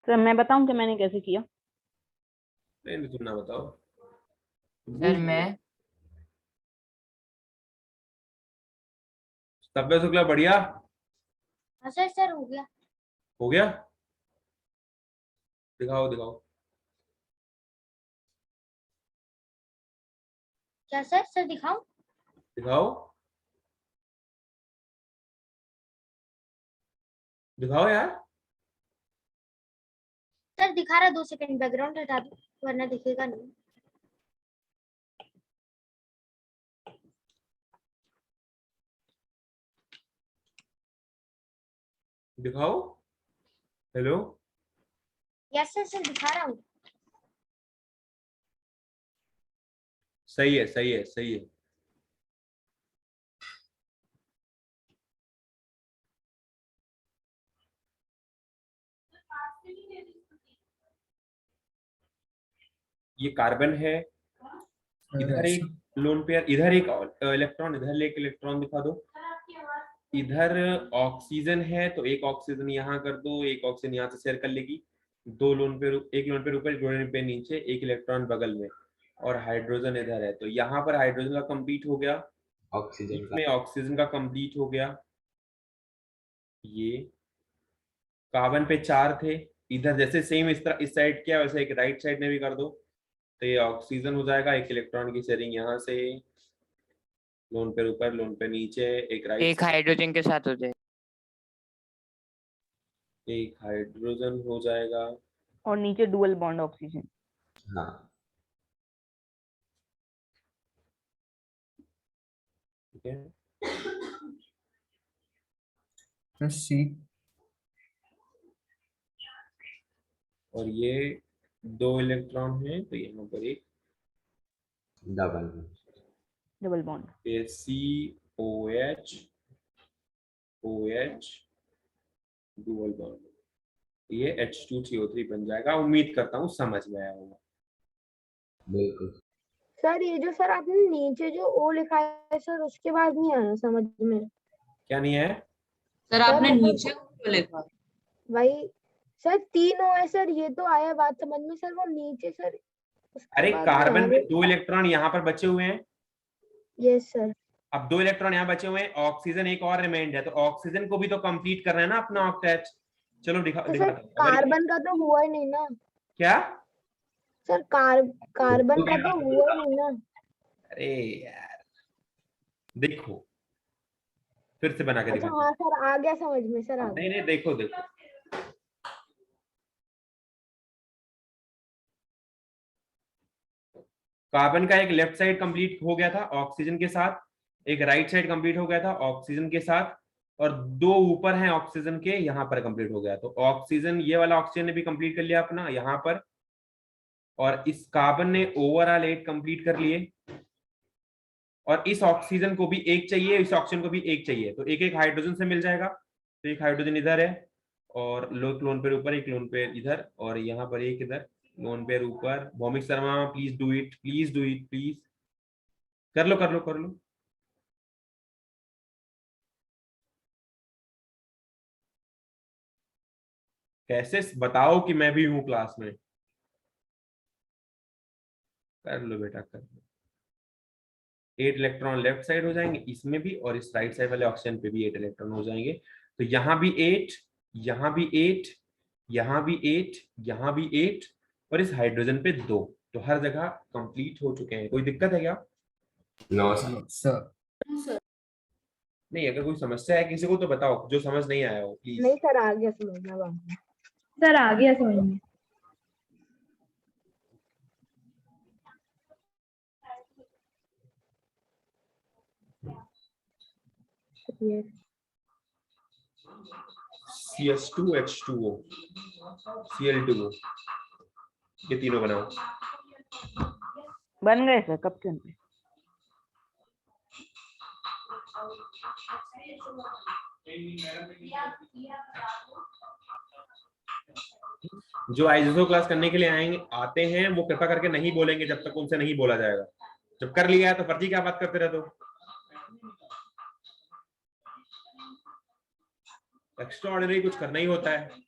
सर मैं बताऊं कि मैंने कैसे किया? नहीं तुम ना बताओ। सर मैं तब्बे शुक्ला बढ़िया हाँ सर, सर हो गया। हो गया। दिखाओ दिखाओ। क्या सर? सर दिखाऊं? दिखाओ दिखाओ यार। सर दिखा रहा, 2 सेकंड बैकग्राउंड हटा दो वरना दिखेगा नहीं। दिखाओ। हेलो यस सर, सर दिखा रहा हूँ। सही है सही है सही है। ये कार्बन है, इधर एक लोन पेयर, इधर एक इलेक्ट्रॉन, इधर एक इलेक्ट्रॉन दिखा दो। इधर ऑक्सीजन है तो एक ऑक्सीजन यहाँ कर दो, एक ऑक्सीजन यहाँ से शेयर कर लेगी। 2 लोन पेयर, एक लोन पेयर ऊपर, एक लोन पेयर नीचे, एक इलेक्ट्रॉन बगल में, और हाइड्रोजन इधर है। तो यहाँ पर हाइड्रोजन का कंप्लीट हो गया, ऑक्सीजन में ऑक्सीजन का कंप्लीट हो गया। ये कार्बन पे 4 थे, इधर जैसे सेम इस तरह इस साइड किया वैसे एक राइट साइड में भी कर दो, तो ये ऑक्सीजन हो जाएगा। एक इलेक्ट्रॉन की शेयरिंग यहाँ से, लोन पेयर ऊपर लोन पेयर नीचे, एक राइट एक हाइड्रोजन के साथ हो जाए। एक हाइड्रोजन हो जाएगा और नीचे डुअल बॉन्ड ऑक्सीजन। हाँ ठीक है। सी और ये 2 इलेक्ट्रॉन है तो यहाँ पर एक double bond. COH OH dual bond, ये H2CO3 बन जाएगा। उम्मीद करता हूँ समझ में आया होगा। बिल्कुल। सर ये जो सर आपने नीचे जो O लिखा है सर, उसके बाद नहीं आया समझ में। क्या नहीं है? सर आपने नीचे क्यों लिखा? भाई सर 3 O है सर, ये तो आया बात समझ में सर, वो नीचे सर। अरे कार्बन में 2 इलेक्ट्रॉन यहाँ पर बचे हुए हैं। Yes sir. अब 2 इलेक्ट्रॉन यहाँ बचे हुए हैं, ऑक्सीजन एक और रिमेंड है, तो ऑक्सीजन को भी तो कंप्लीट करना है ना अपना ऑक्टेट। चलो तो सर दिखा कार्बन का तो हुआ ही नहीं ना क्या सर, कार्बन का तो हुआ ही नहीं ना। अरे यार देखो फिर से बना के अच्छा दिखा। हाँ सर, आ गया समझ में सर, आ गया। नहीं देखो देखो, कार्बन का एक लेफ्ट साइड कंप्लीट हो गया था ऑक्सीजन के साथ, एक राइट साइड कंप्लीट हो गया था ऑक्सीजन के साथ, और 2 ऊपर हैं ऑक्सीजन के, यहाँ पर कंप्लीट हो गया। तो ऑक्सीजन, ये वाला ऑक्सीजन ने भी कंप्लीट कर लिया अपना यहाँ पर, और इस कार्बन ने ओवरऑल 8 कंप्लीट कर लिए, और इस ऑक्सीजन को भी 1 चाहिए, इस ऑक्सीजन को भी 1 चाहिए, तो एक एक हाइड्रोजन से मिल जाएगा। तो एक हाइड्रोजन इधर है, और लोन पेयर ऊपर, एक लोन पेयर इधर, और यहाँ पर एक इधर लोन पेयर ऊपर। Bhaumik Sharma please do it, please कर लो। कैसे बताओ कि मैं भी हूं क्लास में। कर लो बेटा कर लो। 8 इलेक्ट्रॉन लेफ्ट साइड हो जाएंगे इसमें भी, और इस राइट साइड वाले ऑक्सीजन पे भी 8 इलेक्ट्रॉन हो जाएंगे। तो यहाँ भी 8, यहाँ भी 8, यहाँ भी 8, यहाँ भी 8, और इस हाइड्रोजन पे 2, तो हर जगह कंप्लीट हो चुके हैं। कोई दिक्कत है क्या? No sir. नहीं, अगर कोई समस्या है किसी को तो बताओ, जो समझ नहीं आया हो प्लीज। नहीं सर, आ गया समझ में। सर आ गया समझ में। Yes. CS2 H2O Cl2O, ये तीनों बनाओ। बन गए सर, कब के बन गए? जो आइसो क्लास करने के लिए आते हैं वो कृपा करके नहीं बोलेंगे जब तक उनसे नहीं बोला जाएगा। जब कर लिया है तो फर्जी क्या बात करते रहते हो। एक्स्ट्रा ऑर्डिनरी कुछ करना ही होता है।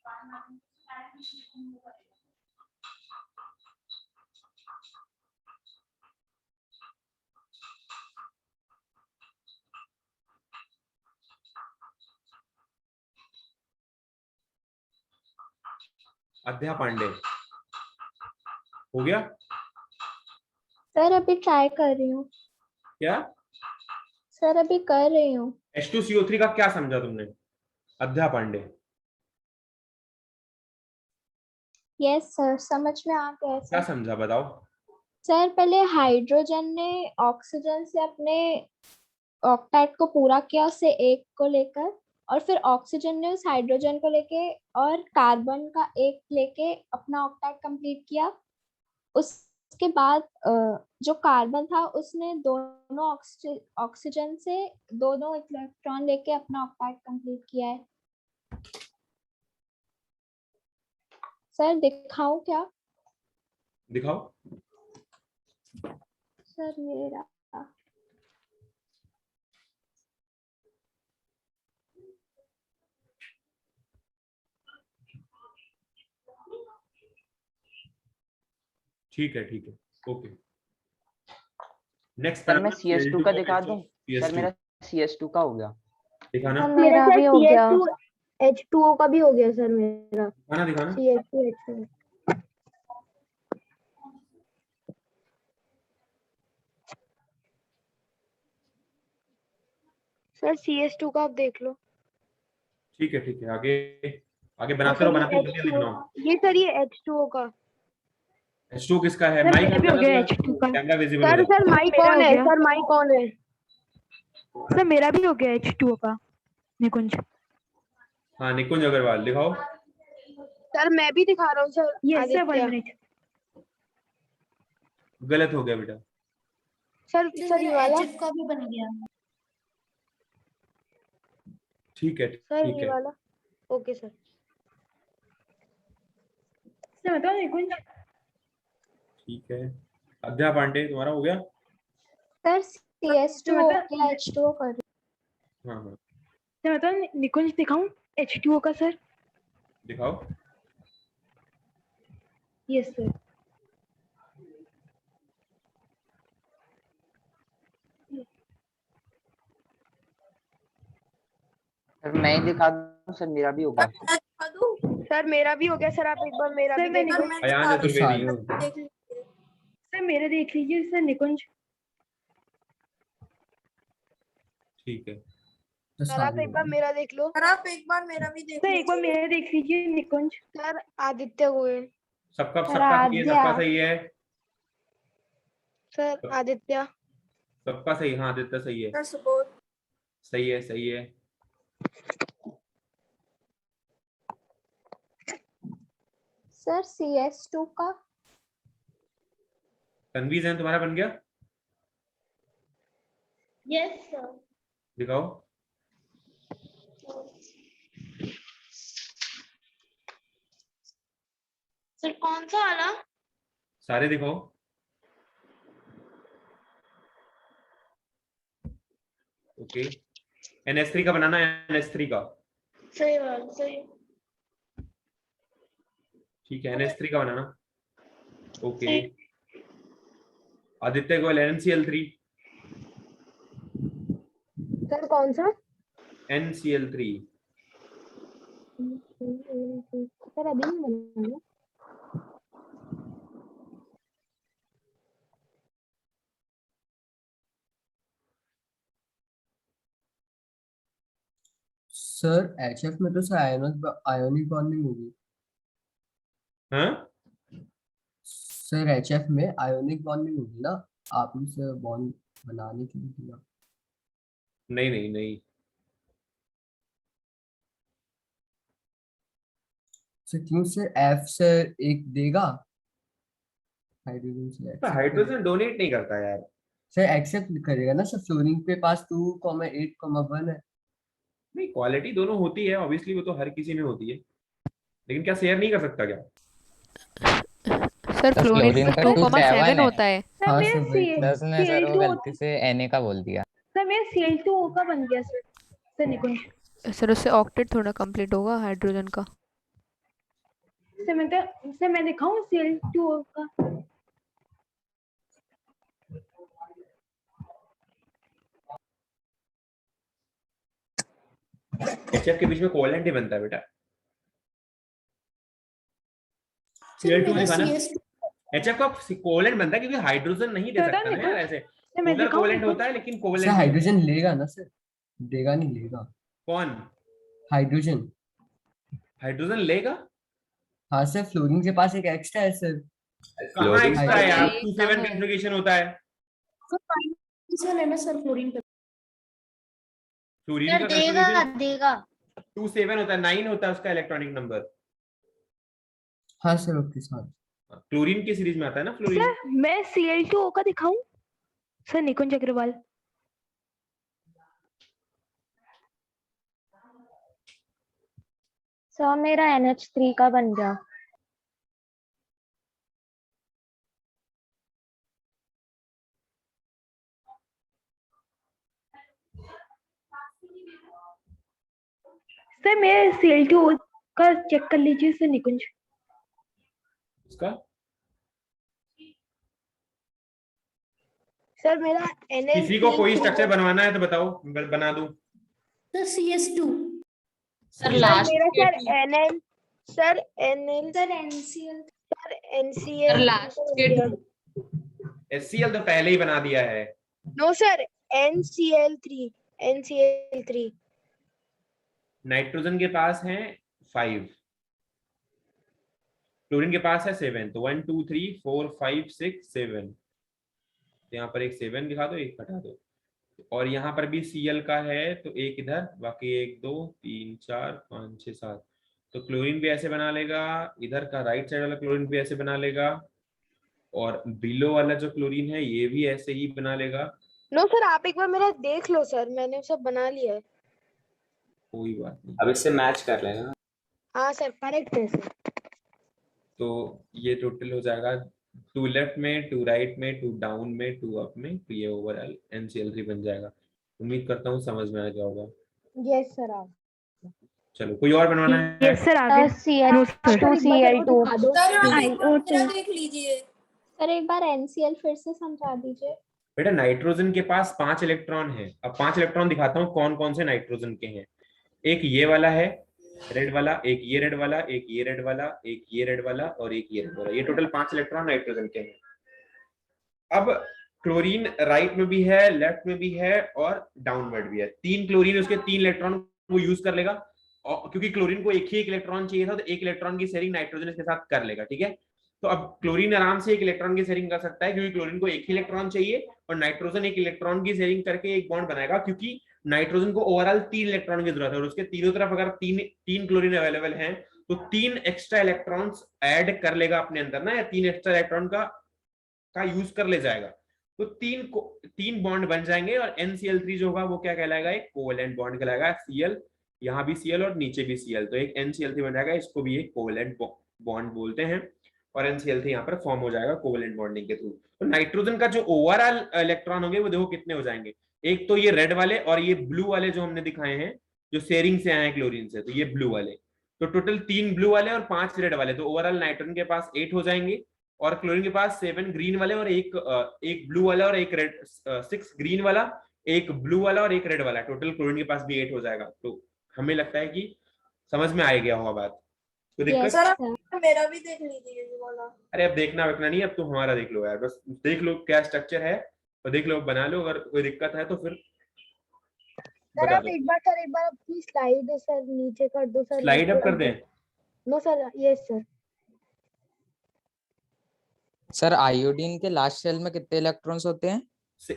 अध्या पांडे हो गया? सर अभी ट्राई कर रही हूँ। क्या? सर अभी कर रही हूँ। H2CO3 का क्या समझा तुमने? अध्या पांडे। यस सर, समझ में आ गया क्या सर। समझा बताओ। सर पहले हाइड्रोजन ने ऑक्सीजन से अपने ऑक्टेट को पूरा किया, उससे एक को लेकर, और फिर ऑक्सीजन ने उस हाइड्रोजन को लेके और कार्बन का एक लेके अपना ऑक्टेट कंप्लीट किया। उसके बाद जो कार्बन था उसने दोनों ऑक्सीजन से दोनों इलेक्ट्रॉन लेके अपना ऑक्टेट कंप्लीट किया है। सर दिखाऊं क्या? दिखाओ। सर मेरा ठीक है ओके। नेक्स्ट सर मैं CS2 का दिखा दूं? सर मेरा CS2 का हो गया। दिखाना। मेरा भी हो गया। H2O का भी हो गया सर मेरा। दिखाना। CS2 H2O। सर CS2 का आप देख लो। ठीक है आगे बनाते रहो जल्दी बनाओ। ये सर ये H2O का। H2 किसका है? सर माइक मेरा भी हो गया H2 का। कैमरा विजिबल सर होगा। सर माइक कौन है? सर माइक कौन है? सर मेरा भी हो गया H2O का, निकुंज। हाँ निकुंज अग्रवाल दिखाओ। सर मैं भी दिखा रहा हूँ सर। Yes sir, 1 minute. गलत हो गया बेटा। सर ये वाला। HF का भी बन गया। ठीक है सर ये वाला। Okay sir. सर बताओ निकुंज। ठीक है अध्या पांडे तुम्हारा हो गया? सर CS2 हो गया, H2O कर रही हूँ। हाँ सर बताओ निकुंज दिखाऊं H2O का सर? दिखाओ। Yes sir. सर मैं ही दिखा दूं? सर मेरा भी हो गया। सर मेरा भी हो गया सर, आप एक बार मेरा भी देख लो। अयान चतुर्वेदी। सर मेरे देख लीजिए सर, निकुंज। ठीक है सर आप एक बार मेरा देख लो। सर आप एक बार मेरा भी देख सर एक बार मेरे देख लीजिए, निकुंज। सर आदित्य गोयल। सबका सर सबका सही है। सर आदित्य। सबका सही। हाँ आदित्य सही है। सर सुबोध। सही है। सर CS2 का। तनवीर जैन तुम्हारा बन गया? Yes sir. दिखाओ। सर कौन सा वाला? सारे दिखाओ। ओके NH3 का बनाना है। NH3 का। सही बात, सही। ठीक है NH3 का बनाना। Okay Aditya Goyal NCl3। Sir कौन सा? NCl3। सर अभी नहीं बनाना। सर HF में तो सर आयोनिक बॉन्डिंग होगी। हाँ सर HF में आयोनिक बॉन्डिंग होगी ना, आपने सर बॉन्ड बनाने के लिए दिया। नहीं सर क्यों सर एफ सर एक देगा हाइड्रोजन से तो हाइड्रोजन डोनेट नहीं करता यार। सर एक्सेप्ट करेगा ना सर, फ्लोरीन के पास 2,8,1 है। नहीं, क्वालिटी दोनों होती है ऑब्वियसली, वो तो हर किसी में होती है, लेकिन क्या शेयर नहीं कर सकता क्या? सर तो फ्लोरीन फ्लोरीन का का 2,7 2,7 होता है। सर हाँ मेरा सर वही तो। दस ने सर वो Cl2 गलती से Na का बोल दिया। सर मेरा Cl2O का बन गया सर निकुंज। सर उससे ऑक्टेट थोड़ा कंप्लीट होगा हाइड्रोजन का। सर मैं दिखाऊं Cl2O का? HF के बीच में कोवेलेंट ही बनता है बेटा। सर Cl2 मेरा दिखाना। CS2 HF का कोवेलेंट बनता है क्योंकि हाइड्रोजन नहीं दे तो सकता ना देखो, यार ऐसे। सर मैं पोलर दिखाऊं कोवेलेंट निकुंज? होता है लेकिन सर कोवेलेंट हाइड्रोजन लेगा ना सर, देगा नहीं लेगा कौन? हाइड्रोजन। हाइड्रोजन लेगा? हाँ सर फ्लोरीन के पास एक एक्स्ट्रा है सर। कहाँ फ्लोरीन एक्स्ट्रा है यार? एक 2,7 कम है। कॉन्फ़िगरेशन होता है। सर है सर फ्लोरीन पे। फ्लोरीन का देगा कॉन्फ़िगरेशन देगा 2,7 होता है, 9 होता है उसका इलेक्ट्रॉनिक नंबर। हाँ सर ओके सर। क्लोरीन की सीरीज में आता है ना फ्लोरीन। सर मैं Cl2O का दिखाऊं? सर निकुंज अग्रवाल। सर मेरा NH3 का बन गया। सर मेरे Cl2O का चेक कर लीजिए सर निकुंज। उसका सर मेरा किसी को कोई स्ट्रक्चर बनवाना है तो बताओ, बना दूं। Sir CS2 sir sir last मेरा sir NL sir NL sir NCl sir NCl sir last के HCl तो पहले ही बना दिया है। नो सर NCl3 नाइट्रोजन के पास है 5, क्लोरीन के पास है 7, तो 1 2 3 4 5 6 7। यहाँ पर एक 7 दिखा दो, एक हटा दो, और यहाँ पर भी Cl का है तो एक इधर, बाकी 1 2 3 4 5 6 7। तो क्लोरीन भी ऐसे बना लेगा, इधर का राइट साइड वाला क्लोरीन भी ऐसे बना लेगा, और बिलो वाला जो क्लोरीन है ये भी ऐसे ही बना लेगा। नो सर आप एक बार मेरा देख लो सर, मैंने सब बना लिया है। कोई बात नहीं, अब इससे मैच कर लेना। हाँ सर करेक्ट है सर। तो ये टोटल हो जाएगा 2 लेफ्ट में, 2 राइट में, 2 डाउन में, 2 अप में, तो ये ओवरऑल NCl3 बन जाएगा। उम्मीद करता हूँ समझ में आ गया होगा। यस सर आप। चलो कोई और बनवाना है? यस सर आगे। CH2Cl2 देख लीजिए। सर एक बार NCl फिर से समझा दीजिए। बेटा नाइट्रोजन के पास 5 इलेक्ट्रॉन है। अब 5 इलेक्ट्रॉन दिखाता हूँ कौन कौन से नाइट्रोजन के हैं। एक ये वाला है रेड वाला, एक ये रेड वाला, एक ये रेड वाला, एक ये रेड वाला, और एक ये रेड वाला। ये टोटल 5 इलेक्ट्रॉन नाइट्रोजन के हैं। अब क्लोरीन राइट में भी है, लेफ्ट में भी है, और डाउनवर्ड भी है। 3 क्लोरीन उसके 3 इलेक्ट्रॉन वो यूज कर लेगा, और क्योंकि क्लोरीन को एक ही इलेक्ट्रॉन चाहिए था तो एक इलेक्ट्रॉन की शेयरिंग नाइट्रोजन इसके साथ कर लेगा। ठीक है, तो अब क्लोरीन आराम से एक इलेक्ट्रॉन की शेयरिंग कर सकता है क्योंकि क्लोरीन को एक ही इलेक्ट्रॉन चाहिए, और नाइट्रोजन एक इलेक्ट्रॉन की शेयरिंग करके एक बॉन्ड बनाएगा, क्योंकि नाइट्रोजन को ओवरऑल 3 इलेक्ट्रॉन की जरूरत है, और उसके तीनों तरफ अगर तीन क्लोरीन अवेलेबल हैं तो 3 एक्स्ट्रा इलेक्ट्रॉन्स ऐड कर लेगा अपने अंदर ना, या 3 एक्स्ट्रा इलेक्ट्रॉन का यूज कर ले जाएगा, तो 3 बॉन्ड बन जाएंगे, और NCl3 जो होगा वो क्या कहलाएगा? एक कोवेलेंट बॉन्ड कहलाएगा। Cl, यहाँ भी Cl और नीचे भी Cl, तो एक NCl3 बन जाएगा। इसको भी एक कोवेलेंट बॉन्ड बोलते हैं, और NCl3 यहाँ पर फॉर्म हो जाएगा कोवेलेंट बॉन्डिंग के थ्रू। तो नाइट्रोजन का जो ओवरऑल इलेक्ट्रॉन होंगे वो देखो कितने हो जाएंगे। एक तो ये रेड वाले और ये ब्लू वाले जो हमने दिखाए हैं, जो शेयरिंग से आए हैं क्लोरीन से, तो ये ब्लू वाले, तो टोटल 3 ब्लू वाले और 5 रेड वाले, तो ओवरऑल नाइट्रोजन के पास 8 हो जाएंगे, और क्लोरीन के पास 7 ग्रीन वाले और एक ब्लू वाला और एक रेड, 6 ग्रीन वाला, एक ब्लू वाला और एक रेड वाला, टोटल क्लोरीन के पास भी 8 हो जाएगा। तो हमें लगता है कि समझ में आ गया होगा बात। तो दिक्कत? सर मेरा भी देख लीजिए ये वाला। अरे अब देखना वेखना नहीं, अब तुम हमारा देख लो यार, बस देख लो क्या स्ट्रक्चर है तो देख लो, बना लो, अगर कोई दिक्कत है तो फिर सर बता आप दो। एक बार अपनी स्लाइड सर नीचे कर दो सर। स्लाइड अप कर दें? No sir yes sir. Sir iodine के लास्ट शेल में कितने इलेक्ट्रॉन्स होते हैं?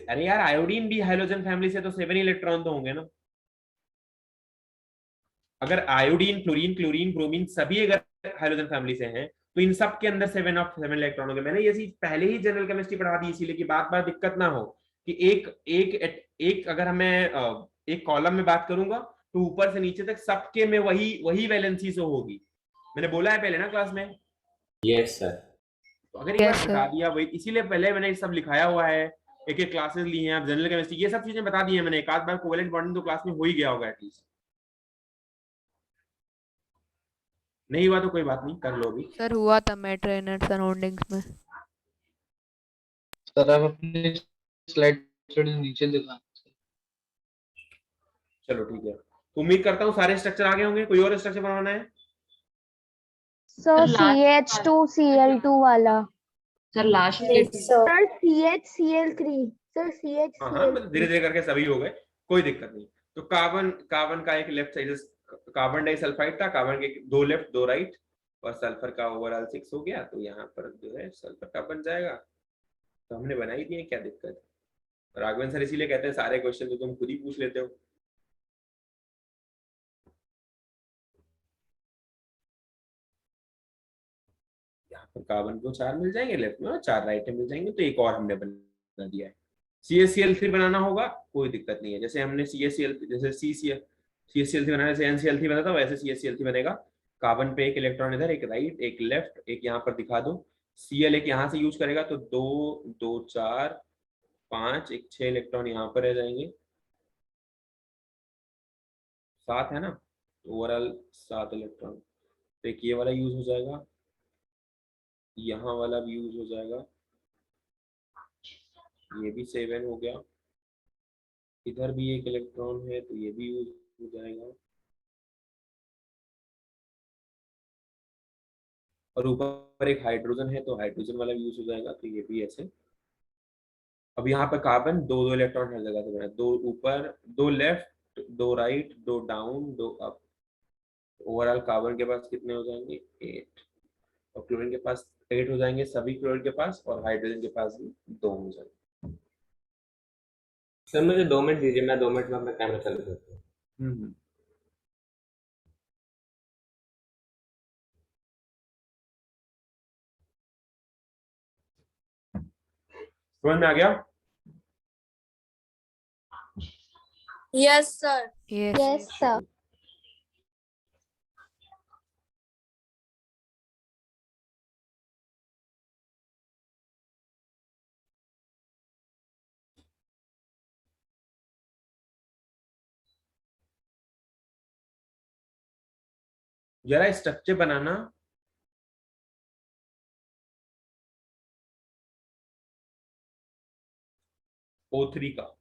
अरे यार आयोडीन भी हाइड्रोजन फैमिली से, तो 7 इलेक्ट्रॉन तो होंगे ना। अगर आयोडीन, फ्लोरीन, क्लोरीन, ब्रोमीन सभी अगर हाइड्रोजन फैमिली से हैं तो इन सब के अंदर 7 ऑफ 7 इलेक्ट्रॉन होंगे। मैंने ये चीज पहले ही जनरल केमिस्ट्री पढ़ा दी इसीलिए कि बात बात दिक्कत ना हो कि एक अगर हमें एक कॉलम में बात करूंगा तो ऊपर से नीचे तक सबके में वही वैलेंसी से होगी। मैंने बोला है पहले ना क्लास में। Yes sir. तो अगर एक बार बता दिया वही, इसीलिए पहले मैंने सब लिखाया हुआ है, एक एक क्लासेस ली हैं आप जनरल केमिस्ट्री, ये सब चीजें बता दी है मैंने। एक आध बार कोवेलेंट बॉन्डिंग तो क्लास में हो ही गया होगा एटलीस्ट। नहीं हुआ तो कोई बात नहीं, कर लो अभी। सर हुआ था मैटर इन सराउंडिंग्स में। सर आप अपनी स्लाइड थोड़ी नीचे दिखा। चलो ठीक है, तो उम्मीद करता हूँ सारे स्ट्रक्चर आ गए होंगे। कोई और स्ट्रक्चर बनाना है? सर CH2Cl2 वाला। Sir last sir CHCl3 sir हाँ हाँ, मतलब धीरे धीरे करके सभी हो गए, कोई दिक्कत नहीं। तो कार्बन का एक लेफ्ट साइड कार्बन डाइसल्फाइड था, कार्बन के 2 लेफ्ट 2 राइट, और सल्फर का ओवरऑल 6 हो गया। तो यहाँ पर जो है सल्फर का बन जाएगा। तो हमने बना ही दिए, क्या दिक्कत है। राघवन सर इसीलिए कहते हैं सारे क्वेश्चन तो तुम खुद ही पूछ लेते हो। यहाँ पर कार्बन को 4 मिल जाएंगे लेफ्ट में और 4 राइट में मिल जाएंगे। तो एक और हमने बना दिया है। CaCl3 बनाना होगा, कोई दिक्कत नहीं है। जैसे हमने CaCl3 बनाया, जैसे NCl3 बना था वैसे CaCl3 बनेगा। कार्बन पे एक इलेक्ट्रॉन इधर, एक राइट, एक लेफ्ट, एक यहाँ पर दिखा दो। Cl एक यहाँ से यूज करेगा तो 2 2 4 5, एक 6 इलेक्ट्रॉन यहाँ पर रह जाएंगे। 7 है ना, ओवरऑल 7 इलेक्ट्रॉन। तो एक ये वाला यूज हो जाएगा, यहाँ वाला भी यूज हो जाएगा, ये भी 7 हो गया। इधर भी एक इलेक्ट्रॉन है तो ये भी यूज हो जाएगा, और ऊपर एक हाइड्रोजन है तो हाइड्रोजन वाला भी यूज हो जाएगा। तो ये भी ऐसे। अब यहाँ पर कार्बन 2 2 इलेक्ट्रॉन हर जगह से बना, 2 ऊपर 2 left 2 right 2 down 2 up. Overall carbon के पास कितने हो जाएंगे? 8, और क्लोरीन के पास 8 हो जाएंगे सभी क्लोरीन के पास, और हाइड्रोजन के पास भी 2 हो जाएंगे। सर मुझे 2 मिनट दीजिए, मैं 2 मिनट में अपना कैमरा चालू करता हूँ। समझ में आ गया? Yes sir. Yes sir. जरा स्ट्रक्चर बनाना O3 का।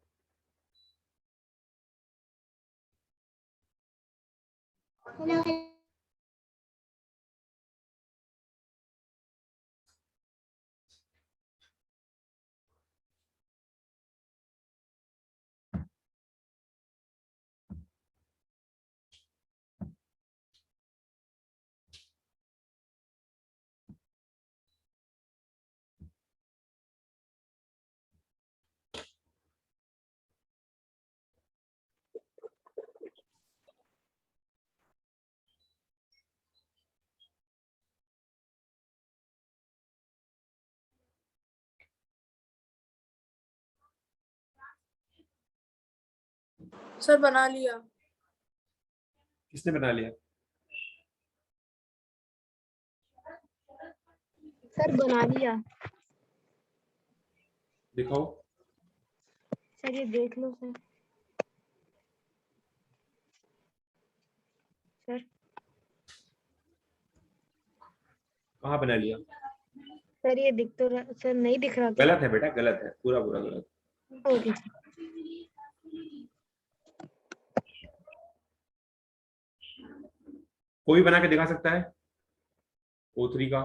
सर बना लिया। किसने बना लिया? सर बना लिया। दिखाओ। सर ये देख लो सर। सर कहाँ बना लिया? सर ये दिख तो रहा सर, नहीं दिख रहा। गलत है बेटा, गलत है, पूरा पूरा गलत। ओके। कोई बना के दिखा सकता है O3 का?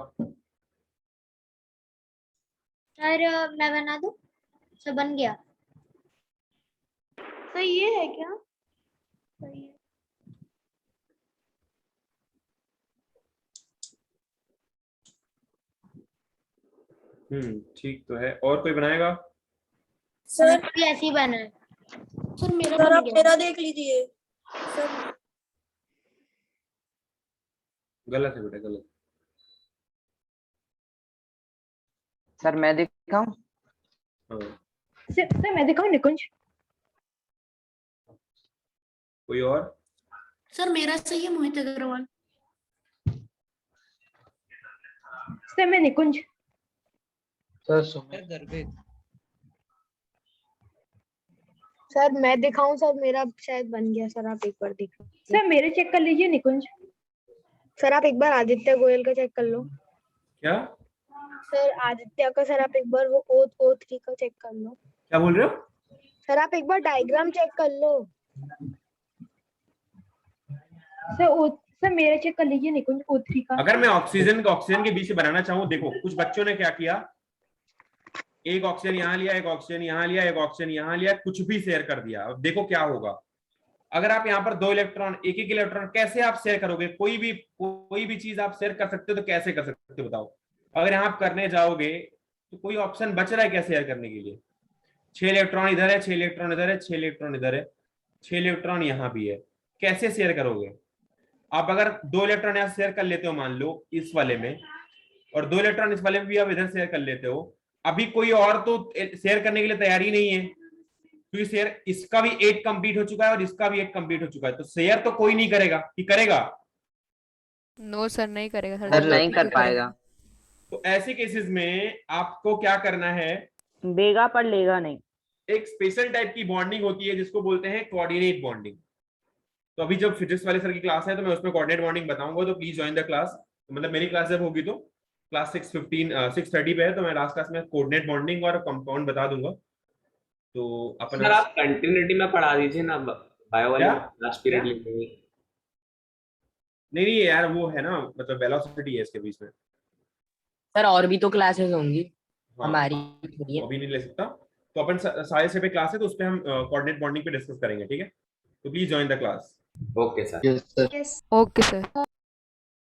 सर मैं बना दूं? सर बन गया। सर ये है क्या? सही है। ठीक तो है। और कोई बनाएगा? सर भी ऐसे ही बना है। सर मेरा, आप मेरा देख लीजिए सर। गलत है बेटा, गलत। सर मैं दिखाऊं? हाँ, सर मैं दिखाऊं निकुंज? कोई और? सर मेरा सही है, मोहित अग्रवाल। सर मैं निकुंज। सर सुमित। गर्भित। सर मैं दिखाऊं? सर मेरा शायद बन गया, सर आप एक बार देख लो। सर मेरे चेक कर लीजिए निकुंज। सर आप एक बार आदित्य गोयल का चेक कर लो। क्या सर आदित्य का, सर आप एक बार वो O3 का चेक कर लो। क्या बोल रहे हो? सर आप एक बार डायग्राम चेक कर लो। सर मेरा चेक कर लीजिए निकुंज O3 का। अगर मैं ऑक्सीजन के बीच से बनाना चाहूँ, देखो कुछ बच्चों ने क्या किया, एक ऑक्सीजन यहाँ लिया, एक ऑक्सीजन यहाँ लिया, एक ऑक्सीजन यहाँ लिया, कुछ भी शेयर कर दिया। अब देखो क्या होगा, अगर आप यहाँ पर 2 इलेक्ट्रॉन, एक इलेक्ट्रॉन कैसे आप शेयर करोगे? कोई भी चीज आप शेयर कर सकते हो तो कैसे कर सकते हो बताओ? अगर यहाँ आप करने जाओगे तो कोई ऑप्शन बच रहा है क्या शेयर करने के लिए? 6 इलेक्ट्रॉन इधर है, 6 इलेक्ट्रॉन इधर है, 6 इलेक्ट्रॉन इधर है, 6 इलेक्ट्रॉन यहाँ भी है, कैसे शेयर करोगे? आप अगर 2 इलेक्ट्रॉन यहाँ शेयर कर लेते हो मान लो इस वाले में, और 2 इलेक्ट्रॉन इस वाले में भी आप इधर शेयर कर लेते हो, अभी कोई और तो शेयर करने के लिए तैयार ही नहीं है, क्योंकि शेयर इसका भी 8 कंप्लीट हो चुका है और इसका भी 8 कंप्लीट हो चुका है, तो शेयर तो कोई नहीं करेगा, कि करेगा? नो सर, नहीं करेगा सर। सर नहीं कर पाएगा। तो ऐसे केसेस में आपको क्या करना है, देगा पर लेगा नहीं। एक स्पेशल टाइप की बॉन्डिंग होती है जिसको बोलते हैं कोऑर्डिनेट बॉन्डिंग। तो अभी जब फिजिक्स वाले सर की क्लास है तो मैं उसमें कोऑर्डिनेट बॉन्डिंग बताऊंगा, तो प्लीज ज्वाइन द क्लास। मतलब मेरी क्लास जब होगी तो क्लास 6:30 पे है, तो मैं लास्ट क्लास में कोऑर्डिनेट बॉन्डिंग और कंपाउंड बता दूंगा। तो अपन सर आप कंटिन्यूटी में पढ़ा दीजिए ना, बायो वाले लास्ट पीरियड लेंगे। नहीं यार, वो है ना, मतलब वेलोसिटी है इसके बीच में। सर और भी तो क्लासेस होंगी। हाँ, हमारी अभी नहीं ले सकता, तो अपन सारे से पे क्लास है तो उस पे हम कोऑर्डिनेट बॉन्डिंग पे डिस्कस करेंगे, ठीक है? तो please join the class. Okay sir. Yes sir. Okay sir.